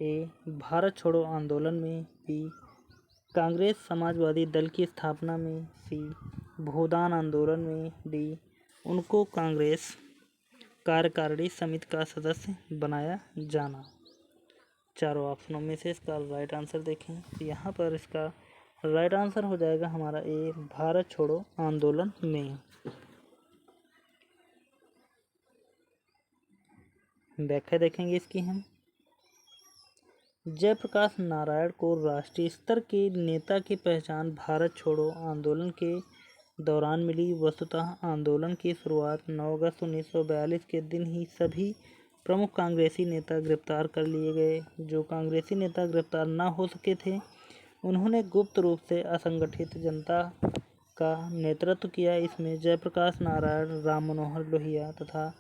ए. भारत छोड़ो आंदोलन में। बी. कांग्रेस समाजवादी दल की स्थापना में। सी. भूदान आंदोलन में। डी. उनको कांग्रेस कार्यकारिणी समिति का सदस्य बनाया जाना। चारों ऑप्शनों में से इसका राइट आंसर देखें। तो यहाँ पर इसका राइट आंसर हो जाएगा हमारा ए. भारत छोड़ो आंदोलन में। व्याख्या देखेंगे इसकी हम। जयप्रकाश नारायण को राष्ट्रीय स्तर के नेता की पहचान भारत छोड़ो आंदोलन के दौरान मिली। वस्तुतः आंदोलन की शुरुआत 9 अगस्त 1942 के दिन ही सभी प्रमुख कांग्रेसी नेता गिरफ्तार कर लिए गए। जो कांग्रेसी नेता गिरफ्तार न हो सके थे, उन्होंने गुप्त रूप से असंगठित जनता का नेतृत्व किया। इसमें जयप्रकाश नारायण, राम मनोहर लोहिया तथा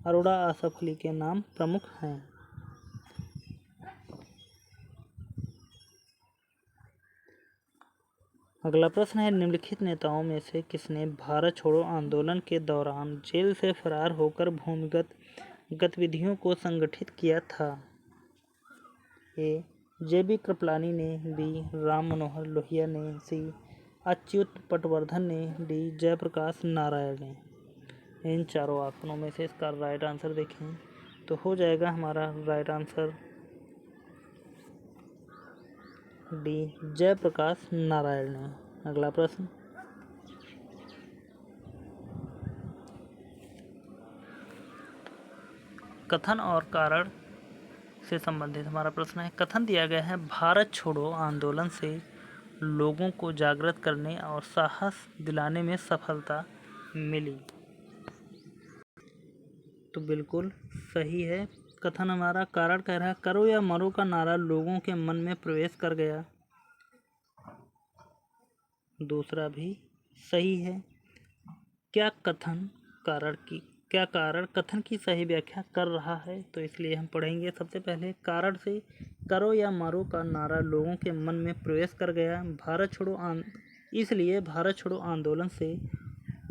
अरोड़ा आसफ अली के नाम प्रमुख हैं। अगला प्रश्न है, निम्नलिखित नेताओं में से किसने भारत छोड़ो आंदोलन के दौरान जेल से फरार होकर भूमिगत गतिविधियों को संगठित किया था? ए. जे.बी. कृपलानी ने। बी. राम मनोहर लोहिया ने। सी. अच्युत पटवर्धन ने। डी. जयप्रकाश नारायण ने। इन चारों ऑप्शनों में से इसका राइट आंसर देखें तो हो जाएगा हमारा right answer D. Jayaprakash Narayan ने। अगला प्रश्न, कथन और कारण से संबंधित हमारा प्रश्न है। कथन दिया गया है, भारत छोड़ो आंदोलन से लोगों को जागृत करने और साहस दिलाने में सफलता मिली। तो बिल्कुल सही है कथन हमारा। कारण कह रहा है, करो या मरो का नारा लोगों के मन में प्रवेश कर गया। दूसरा भी सही है। क्या कारण कथन की सही व्याख्या कर रहा है? तो इसलिए हम पढ़ेंगे सबसे पहले कारण से। करो या मरो का नारा लोगों के मन में प्रवेश कर गया। इसलिए भारत छोड़ो आंदोलन से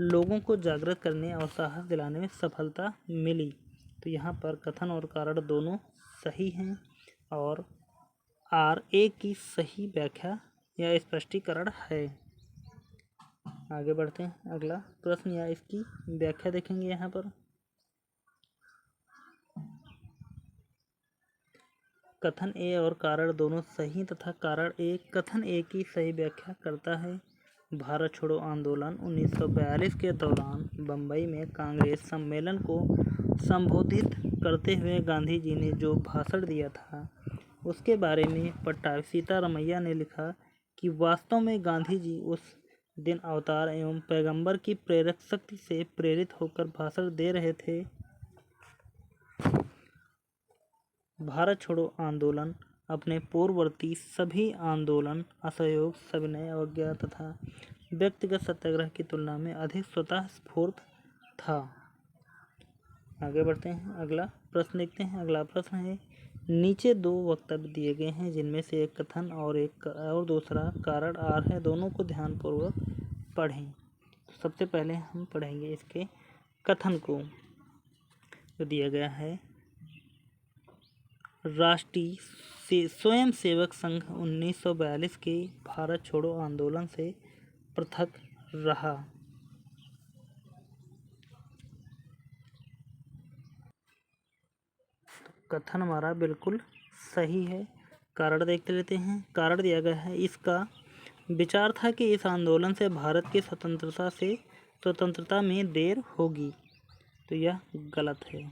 लोगों को जागृत करने और साहस दिलाने में सफलता मिली। तो यहाँ पर कथन और कारण दोनों सही हैं और आर ए की सही व्याख्या या स्पष्टीकरण है। आगे बढ़ते हैं। अगला प्रश्न या इसकी व्याख्या देखेंगे। यहाँ पर कथन ए और कारण दोनों सही तथा कारण ए कथन ए की सही व्याख्या करता है। भारत छोड़ो आंदोलन 1942 के दौरान बम्बई में कांग्रेस सम्मेलन को संबोधित करते हुए गांधी जी ने जो भाषण दिया था, उसके बारे में पट्टाभी सीतारामैया ने लिखा कि वास्तव में गांधी जी उस दिन अवतार एवं पैगंबर की प्रेरक शक्ति से प्रेरित होकर भाषण दे रहे थे। भारत छोड़ो आंदोलन अपने पूर्ववर्ती सभी आंदोलन, असहयोग, सविनय अवज्ञा तथा व्यक्तिगत सत्याग्रह की तुलना में अधिक स्वतः स्फूर्त था। आगे बढ़ते हैं। अगला प्रश्न देखते हैं। अगला प्रश्न है, नीचे दो वक्तव्य दिए गए हैं जिनमें से एक कथन और दूसरा कारण आर है। दोनों को ध्यानपूर्वक पढ़ें। तो सबसे पहले हम पढ़ेंगे इसके कथन को। तो दिया गया है, राष्ट्रीय स्वयंसेवक संघ 1942 के भारत छोड़ो आंदोलन से पृथक रहा। कथन हमारा बिल्कुल सही है। कारण देखते लेते हैं। कारण दिया गया है, इसका विचार था कि इस आंदोलन से भारत की स्वतंत्रता में देर होगी, तो यह गलत है।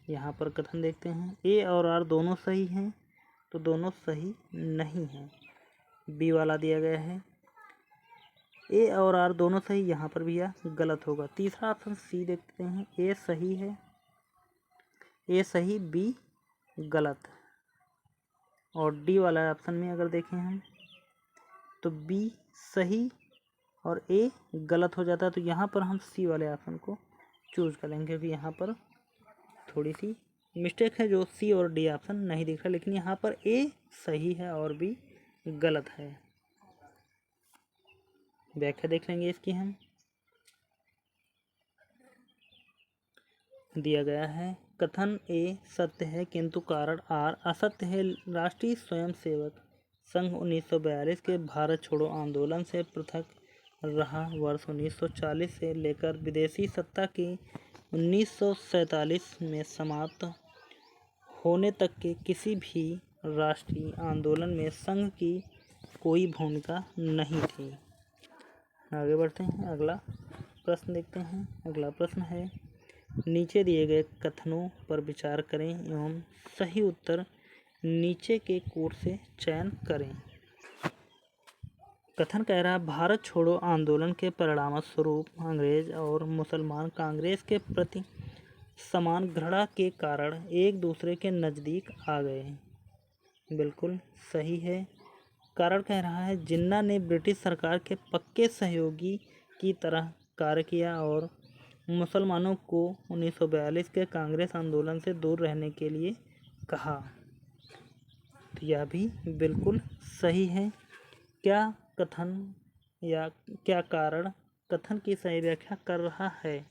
यहाँ पर कथन देखते हैं, ए और आर दोनों सही हैं, तो दोनों सही नहीं हैं। बी वाला दिया गया है, ए और आर दोनों सही, यहाँ पर भी यह गलत होगा। तीसरा ऑप्शन सी देखते हैं, ए सही है, ए सही, बी गलत। और डी वाला ऑप्शन में अगर देखें हम, तो बी सही और ए गलत हो जाता है, तो यहाँ पर हम सी वाले ऑप्शन को चूज करेंगे, क्योंकि यहाँ पर थोड़ी सी मिस्टेक है, जो सी और डी ऑप्शन नहीं दिख रहा, लेकिन यहाँ पर ए सही है और बी गलत है। व्याख्या देख लेंगे इसकी हम। दिया गया है, कथन ए सत्य है किंतु कारण आर असत्य है। राष्ट्रीय स्वयंसेवक संघ 1942 के भारत छोड़ो आंदोलन से पृथक रहा। वर्ष 1940 से लेकर विदेशी सत्ता की 1947 में समाप्त होने तक के किसी भी राष्ट्रीय आंदोलन में संघ की कोई भूमिका नहीं थी। आगे बढ़ते हैं, अगला प्रश्न देखते हैं। अगला प्रश्न है, नीचे दिए गए कथनों पर विचार करें एवं सही उत्तर नीचे के कोर्स से चयन करें। कथन कह रहा है, भारत छोड़ो आंदोलन के परिणाम स्वरूप अंग्रेज और मुसलमान कांग्रेस के प्रति समान घृणा के कारण एक दूसरे के नज़दीक आ गए। बिल्कुल सही है। कारण कह रहा है, जिन्ना ने ब्रिटिश सरकार के पक्के सहयोगी की तरह कार्य किया और मुसलमानों को 1942 के कांग्रेस आंदोलन से दूर रहने के लिए कहा। तो यह भी बिल्कुल सही है। क्या कथन या क्या कारण कथन की सही व्याख्या कर रहा है?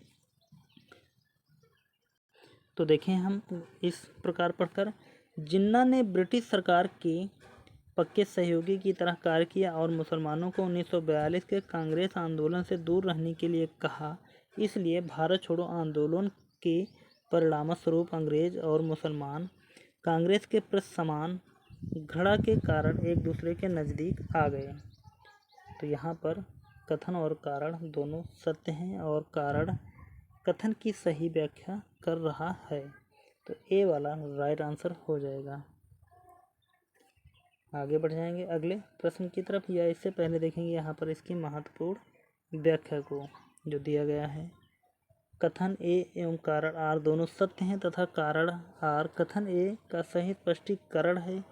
तो देखें हम इस प्रकार पढ़कर, जिन्ना ने ब्रिटिश सरकार के पक्के सहयोगी की तरह कार्य किया और मुसलमानों को 1942 के कांग्रेस आंदोलन से दूर रहने के लिए कहा, इसलिए भारत छोड़ो आंदोलन के परिणामस्वरूप अंग्रेज और मुसलमान कांग्रेस के प्रति समान घृणा के कारण एक दूसरे के नज़दीक आ गए। तो यहाँ पर कथन और कारण दोनों सत्य हैं और कारण कथन की सही व्याख्या कर रहा है, तो ए वाला राइट आंसर हो जाएगा। आगे बढ़ जाएंगे अगले प्रश्न की तरफ, या इससे पहले देखेंगे यहाँ पर इसकी महत्वपूर्ण व्याख्या को जो दिया गया है। कथन ए एवं कारण आर दोनों सत्य हैं तथा कारण आर कथन ए का सही स्पष्टीकरण है।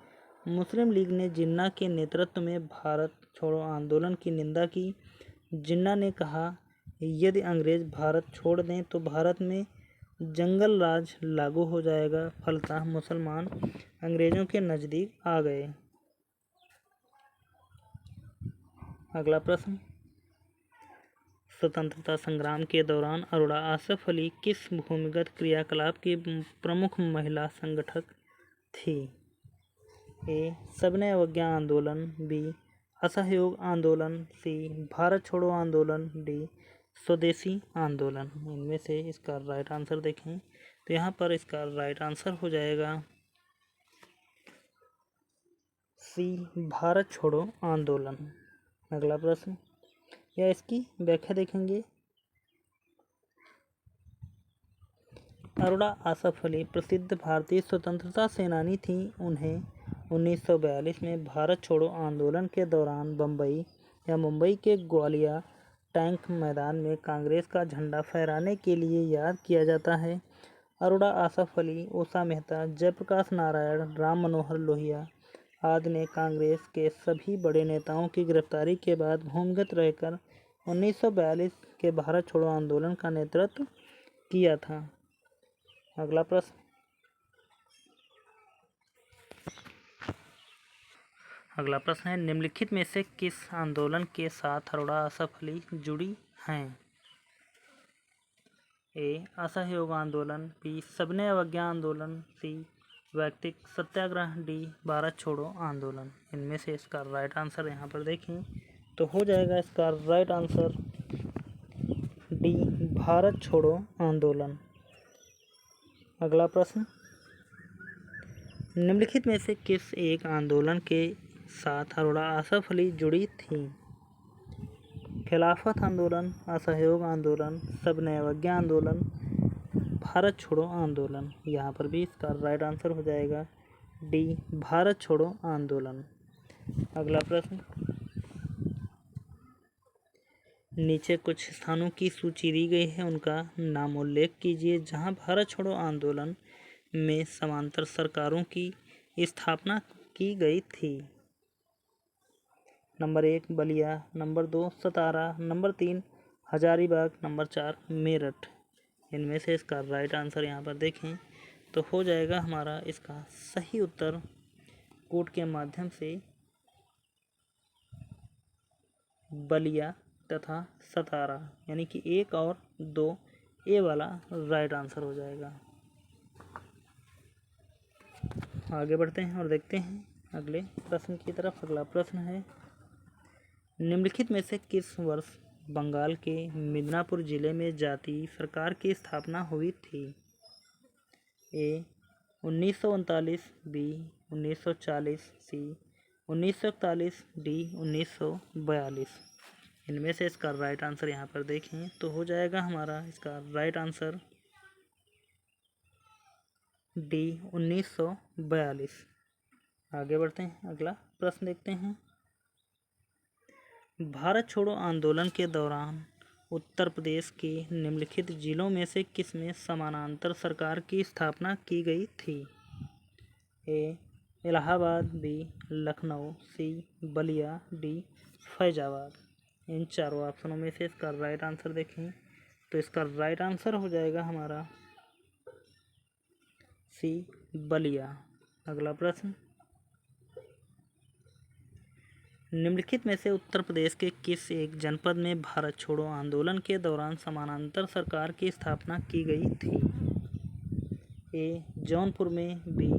मुस्लिम लीग ने जिन्ना के नेतृत्व में भारत छोड़ो आंदोलन की निंदा की। जिन्ना ने कहा, यदि अंग्रेज भारत छोड़ दें तो भारत में जंगल राज लागू हो जाएगा। फलतः मुसलमान अंग्रेजों के नज़दीक आ गए। अगला प्रश्न, स्वतंत्रता संग्राम के दौरान अरोड़ा आसफ अली किस भूमिगत क्रियाकलाप की प्रमुख महिला संगठक थी? ए सबने अवज्ञा आंदोलन, बी असहयोग आंदोलन, सी भारत छोड़ो आंदोलन, डी स्वदेशी आंदोलन। इनमें से इसका राइट आंसर देखें तो यहाँ पर इसका राइट आंसर हो जाएगा सी भारत छोड़ो आंदोलन। अगला प्रश्न, या इसकी व्याख्या देखेंगे। अरोड़ा आसफ अली प्रसिद्ध भारतीय स्वतंत्रता सेनानी थी। उन्हें 1942 में भारत छोड़ो आंदोलन के दौरान बम्बई या मुंबई के ग्वालिया टैंक मैदान में कांग्रेस का झंडा फहराने के लिए याद किया जाता है। अरोड़ा आसफ अली, उषा मेहता, जयप्रकाश नारायण, राम मनोहर लोहिया आदि ने कांग्रेस के सभी बड़े नेताओं की गिरफ्तारी के बाद भूमिगत रहकर 1942 के भारत छोड़ो आंदोलन का नेतृत्व किया था। अगला प्रश्न, है निम्नलिखित में से किस आंदोलन के साथ अरोड़ा आसफ अली जुड़ी हैं? ए असहयोग आंदोलन, बी सबने अवज्ञा आंदोलन, सी व्यक्तिक सत्याग्रह, डी भारत छोड़ो आंदोलन। इनमें से इसका राइट आंसर यहाँ पर देखें तो हो जाएगा इसका राइट आंसर डी भारत छोड़ो आंदोलन। अगला प्रश्न, निम्नलिखित में से किस एक आंदोलन के साथ अरोड़ा आसफ अली जुड़ी थी? खिलाफत आंदोलन, असहयोग आंदोलन, सबने अवज्ञा आंदोलन, भारत छोड़ो आंदोलन। यहाँ पर भी इसका राइट आंसर हो जाएगा डी, भारत छोड़ो आंदोलन। अगला प्रश्न, नीचे कुछ स्थानों की सूची दी गई है, उनका नाम उल्लेख कीजिए जहां भारत छोड़ो आंदोलन में समांतर सरकारों की स्थापना की गई थी। नंबर 1 बलिया, नंबर 2 सतारा, नंबर 3 हजारीबाग, नंबर 4 मेरठ। इनमें से इसका राइट आंसर यहाँ पर देखें तो हो जाएगा हमारा इसका सही उत्तर कोड के माध्यम से बलिया तथा सतारा, यानी कि 1 और 2 ए वाला राइट आंसर हो जाएगा। आगे बढ़ते हैं और देखते हैं अगले प्रश्न की तरफ। अगला प्रश्न है, निम्नलिखित में से किस वर्ष बंगाल के मिदनापुर जिले में जातीय सरकार की स्थापना हुई थी? ए 1939, बी 1940, सी 1941, डी 1942। इनमें से इसका राइट आंसर यहाँ पर देखें तो हो जाएगा हमारा इसका राइट आंसर डी 1942। आगे बढ़ते हैं, अगला प्रश्न देखते हैं। भारत छोड़ो आंदोलन के दौरान उत्तर प्रदेश के निम्नलिखित जिलों में से किस में समानांतर सरकार की स्थापना की गई थी? ए इलाहाबाद, बी लखनऊ, सी बलिया, डी फैजाबाद। इन चारों ऑप्शनों में से इसका राइट आंसर देखें तो इसका राइट आंसर हो जाएगा हमारा सी बलिया। अगला प्रश्न, निम्नलिखित में से उत्तर प्रदेश के किस एक जनपद में भारत छोड़ो आंदोलन के दौरान समानांतर सरकार की स्थापना की गई थी? ए जौनपुर में, बी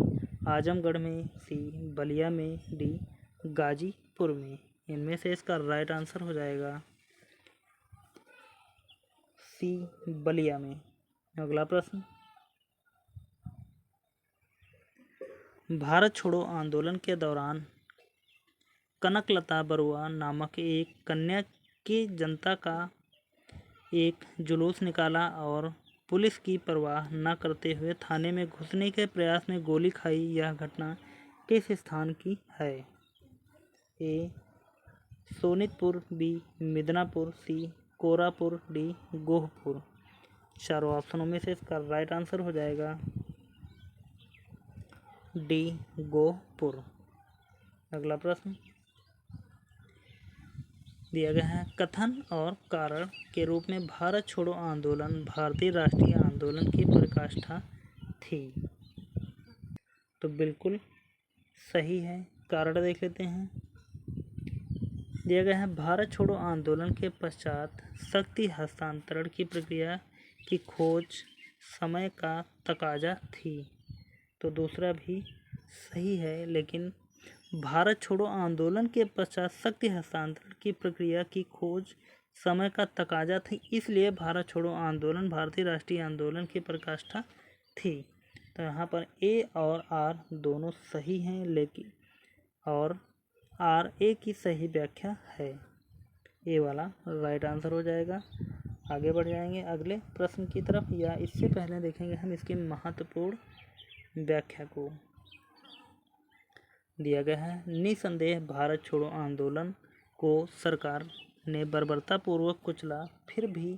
आजमगढ़ में, सी बलिया में, डी गाजीपुर में। इनमें से इसका राइट आंसर हो जाएगा सी बलिया में। अगला प्रश्न, भारत छोड़ो आंदोलन के दौरान कनकलता बरुआ नामक एक कन्या की जनता का एक जुलूस निकाला और पुलिस की परवाह न करते हुए थाने में घुसने के प्रयास में गोली खाई। यह घटना किस स्थान की है? ए सोनितपुर, बी मिदनापुर, सी कोरापुर, डी गोहपुर। चारों ऑप्शनों में से इसका राइट आंसर हो जाएगा डी गोहपुर। अगला प्रश्न दिया गया है, कथन और कारण के रूप में भारत छोड़ो आंदोलन भारतीय राष्ट्रीय आंदोलन की पराकाष्ठा थी। तो बिल्कुल सही है, कारण देख लेते हैं। दिया गया है, भारत छोड़ो आंदोलन के पश्चात शक्ति हस्तांतरण की प्रक्रिया की खोज समय का तकाजा थी। तो दूसरा भी सही है, लेकिन भारत छोड़ो आंदोलन के पश्चात शक्ति हस्तांतरण की प्रक्रिया की खोज समय का तकाजा थी, इसलिए भारत छोड़ो आंदोलन भारतीय राष्ट्रीय आंदोलन की पराकाष्ठा थी। तो यहाँ पर ए और आर दोनों सही हैं, लेकिन और आर ए की सही व्याख्या है। ए वाला राइट आंसर हो जाएगा। आगे बढ़ जाएंगे अगले प्रश्न की तरफ, या इससे पहले देखेंगे हम इसकी महत्वपूर्ण व्याख्या को। दिया गया है, निसंदेह भारत छोड़ो आंदोलन को सरकार ने बर्बरतापूर्वक कुचला, फिर भी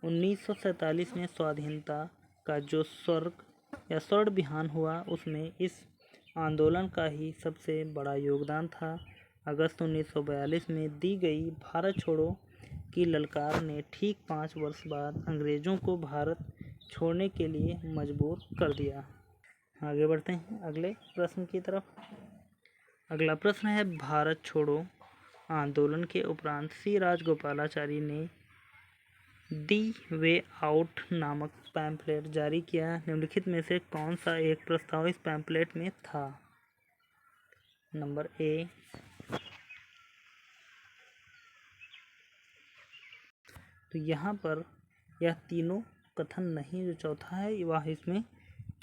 1947 में स्वाधीनता का जो स्वर्ण बिहान हुआ उसमें इस आंदोलन का ही सबसे बड़ा योगदान था। अगस्त 1942 में दी गई भारत छोड़ो की ललकार ने ठीक 5 वर्ष बाद अंग्रेज़ों को भारत छोड़ने के लिए मजबूर कर दिया। आगे बढ़ते हैं अगले प्रश्न की तरफ। अगला प्रश्न है, भारत छोड़ो आंदोलन के उपरांत सी राजगोपालाचारी ने दी वे आउट नामक पैम्फलेट जारी किया। निम्नलिखित में से कौन सा एक प्रस्ताव इस पैम्फलेट में था? नंबर ए, तो यहाँ पर यह तीनों कथन नहीं, जो चौथा है वह इसमें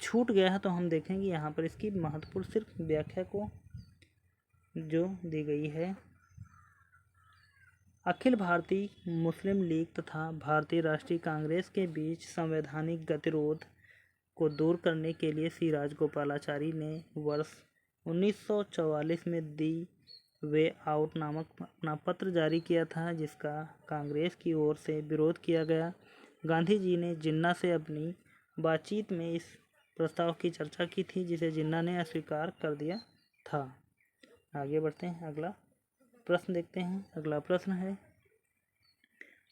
छूट गया है तो हम देखेंगे यहाँ पर इसकी महत्वपूर्ण सिर्फ व्याख्या को जो दी गई है। अखिल भारतीय मुस्लिम लीग तथा भारतीय राष्ट्रीय कांग्रेस के बीच संवैधानिक गतिरोध को दूर करने के लिए श्री राजगोपालाचारी ने वर्ष 1944 में दी वे आउट नामक अपना पत्र जारी किया था, जिसका कांग्रेस की ओर से विरोध किया गया। गांधी जी ने जिन्ना से अपनी बातचीत में इस प्रस्ताव की चर्चा की थी, जिसे जिन्ना ने अस्वीकार कर दिया था। आगे बढ़ते हैं, अगला प्रश्न देखते हैं। अगला प्रश्न है,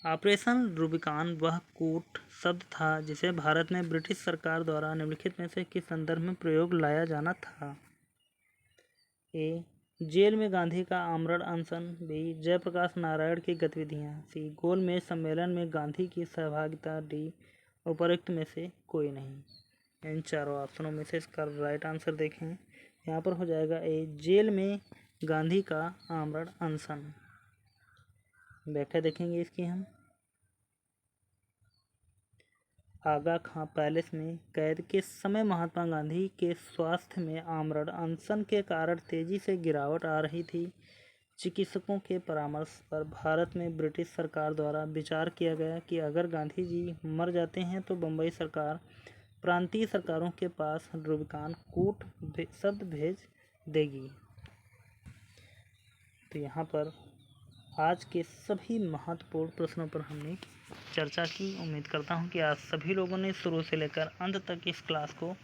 ऑपरेशन रूबिकॉन वह कूट शब्द था जिसे भारत में ब्रिटिश सरकार द्वारा निम्नलिखित में से किस संदर्भ में प्रयोग लाया जाना था? ए, जेल में गांधी का आमरण अनशन। बी, जयप्रकाश नारायण की गतिविधियां। सी, गोलमेज सम्मेलन में गांधी की सहभागिता। डी, उपरोक्त में से कोई नहीं। इन चारों ऑप्शनों में से इसका राइट आंसर देखें। यहाँ पर हो जाएगा ए, जेल में गांधी का आमरण अनशन। व्याख्या देखेंगे इसकी हम। आगा खां पैलेस में कैद के समय महात्मा गांधी के स्वास्थ्य में आमरण अनशन के कारण तेजी से गिरावट आ रही थी। चिकित्सकों के परामर्श पर भारत में ब्रिटिश सरकार द्वारा विचार किया गया कि अगर गांधी जी मर जाते हैं तो बम्बई सरकार प्रांतीय सरकारों के पास रूबिकॉन कूट शब्द भेज देगी। तो यहाँ पर आज के सभी महत्वपूर्ण प्रश्नों पर हमने चर्चा की। उम्मीद करता हूँ कि आज सभी लोगों ने शुरू से लेकर अंत तक इस क्लास को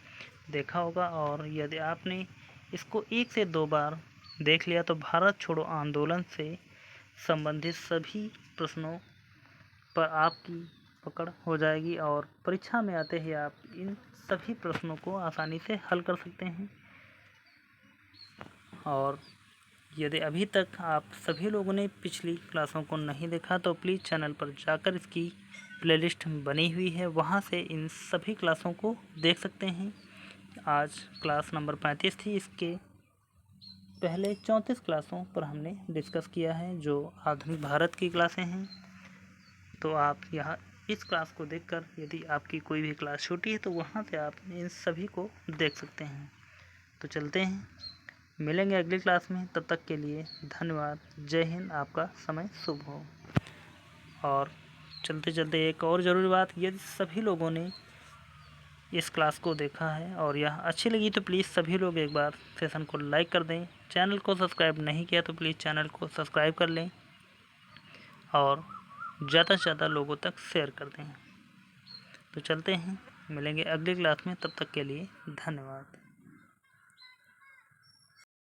देखा होगा, और यदि आपने इसको 1 से 2 बार देख लिया तो भारत छोड़ो आंदोलन से संबंधित सभी प्रश्नों पर आपकी पकड़ हो जाएगी और परीक्षा में आते ही आप इन सभी प्रश्नों को आसानी से हल कर सकते हैं। और यदि अभी तक आप सभी लोगों ने पिछली क्लासों को नहीं देखा तो प्लीज़ चैनल पर जाकर इसकी प्लेलिस्ट बनी हुई है, वहां से इन सभी क्लासों को देख सकते हैं। आज क्लास नंबर 35 थी। इसके पहले 34 क्लासों पर हमने डिस्कस किया है जो आधुनिक भारत की क्लासें हैं। तो आप यहाँ इस क्लास को देखकर यदि आपकी कोई भी क्लास छोटी है तो वहाँ से आप इन सभी को देख सकते हैं। तो चलते हैं, मिलेंगे अगली क्लास में। तब तक के लिए धन्यवाद। जय हिंद। आपका समय शुभ हो। और चलते चलते एक और ज़रूरी बात, यदि सभी लोगों ने इस क्लास को देखा है और यह अच्छी लगी तो प्लीज़ सभी लोग एक बार सेशन को लाइक कर दें। चैनल को सब्सक्राइब नहीं किया तो प्लीज़ चैनल को सब्सक्राइब कर लें और ज़्यादा से ज़्यादा लोगों तक शेयर कर दें। तो चलते हैं, मिलेंगे अगली क्लास में। तब तक के लिए धन्यवाद।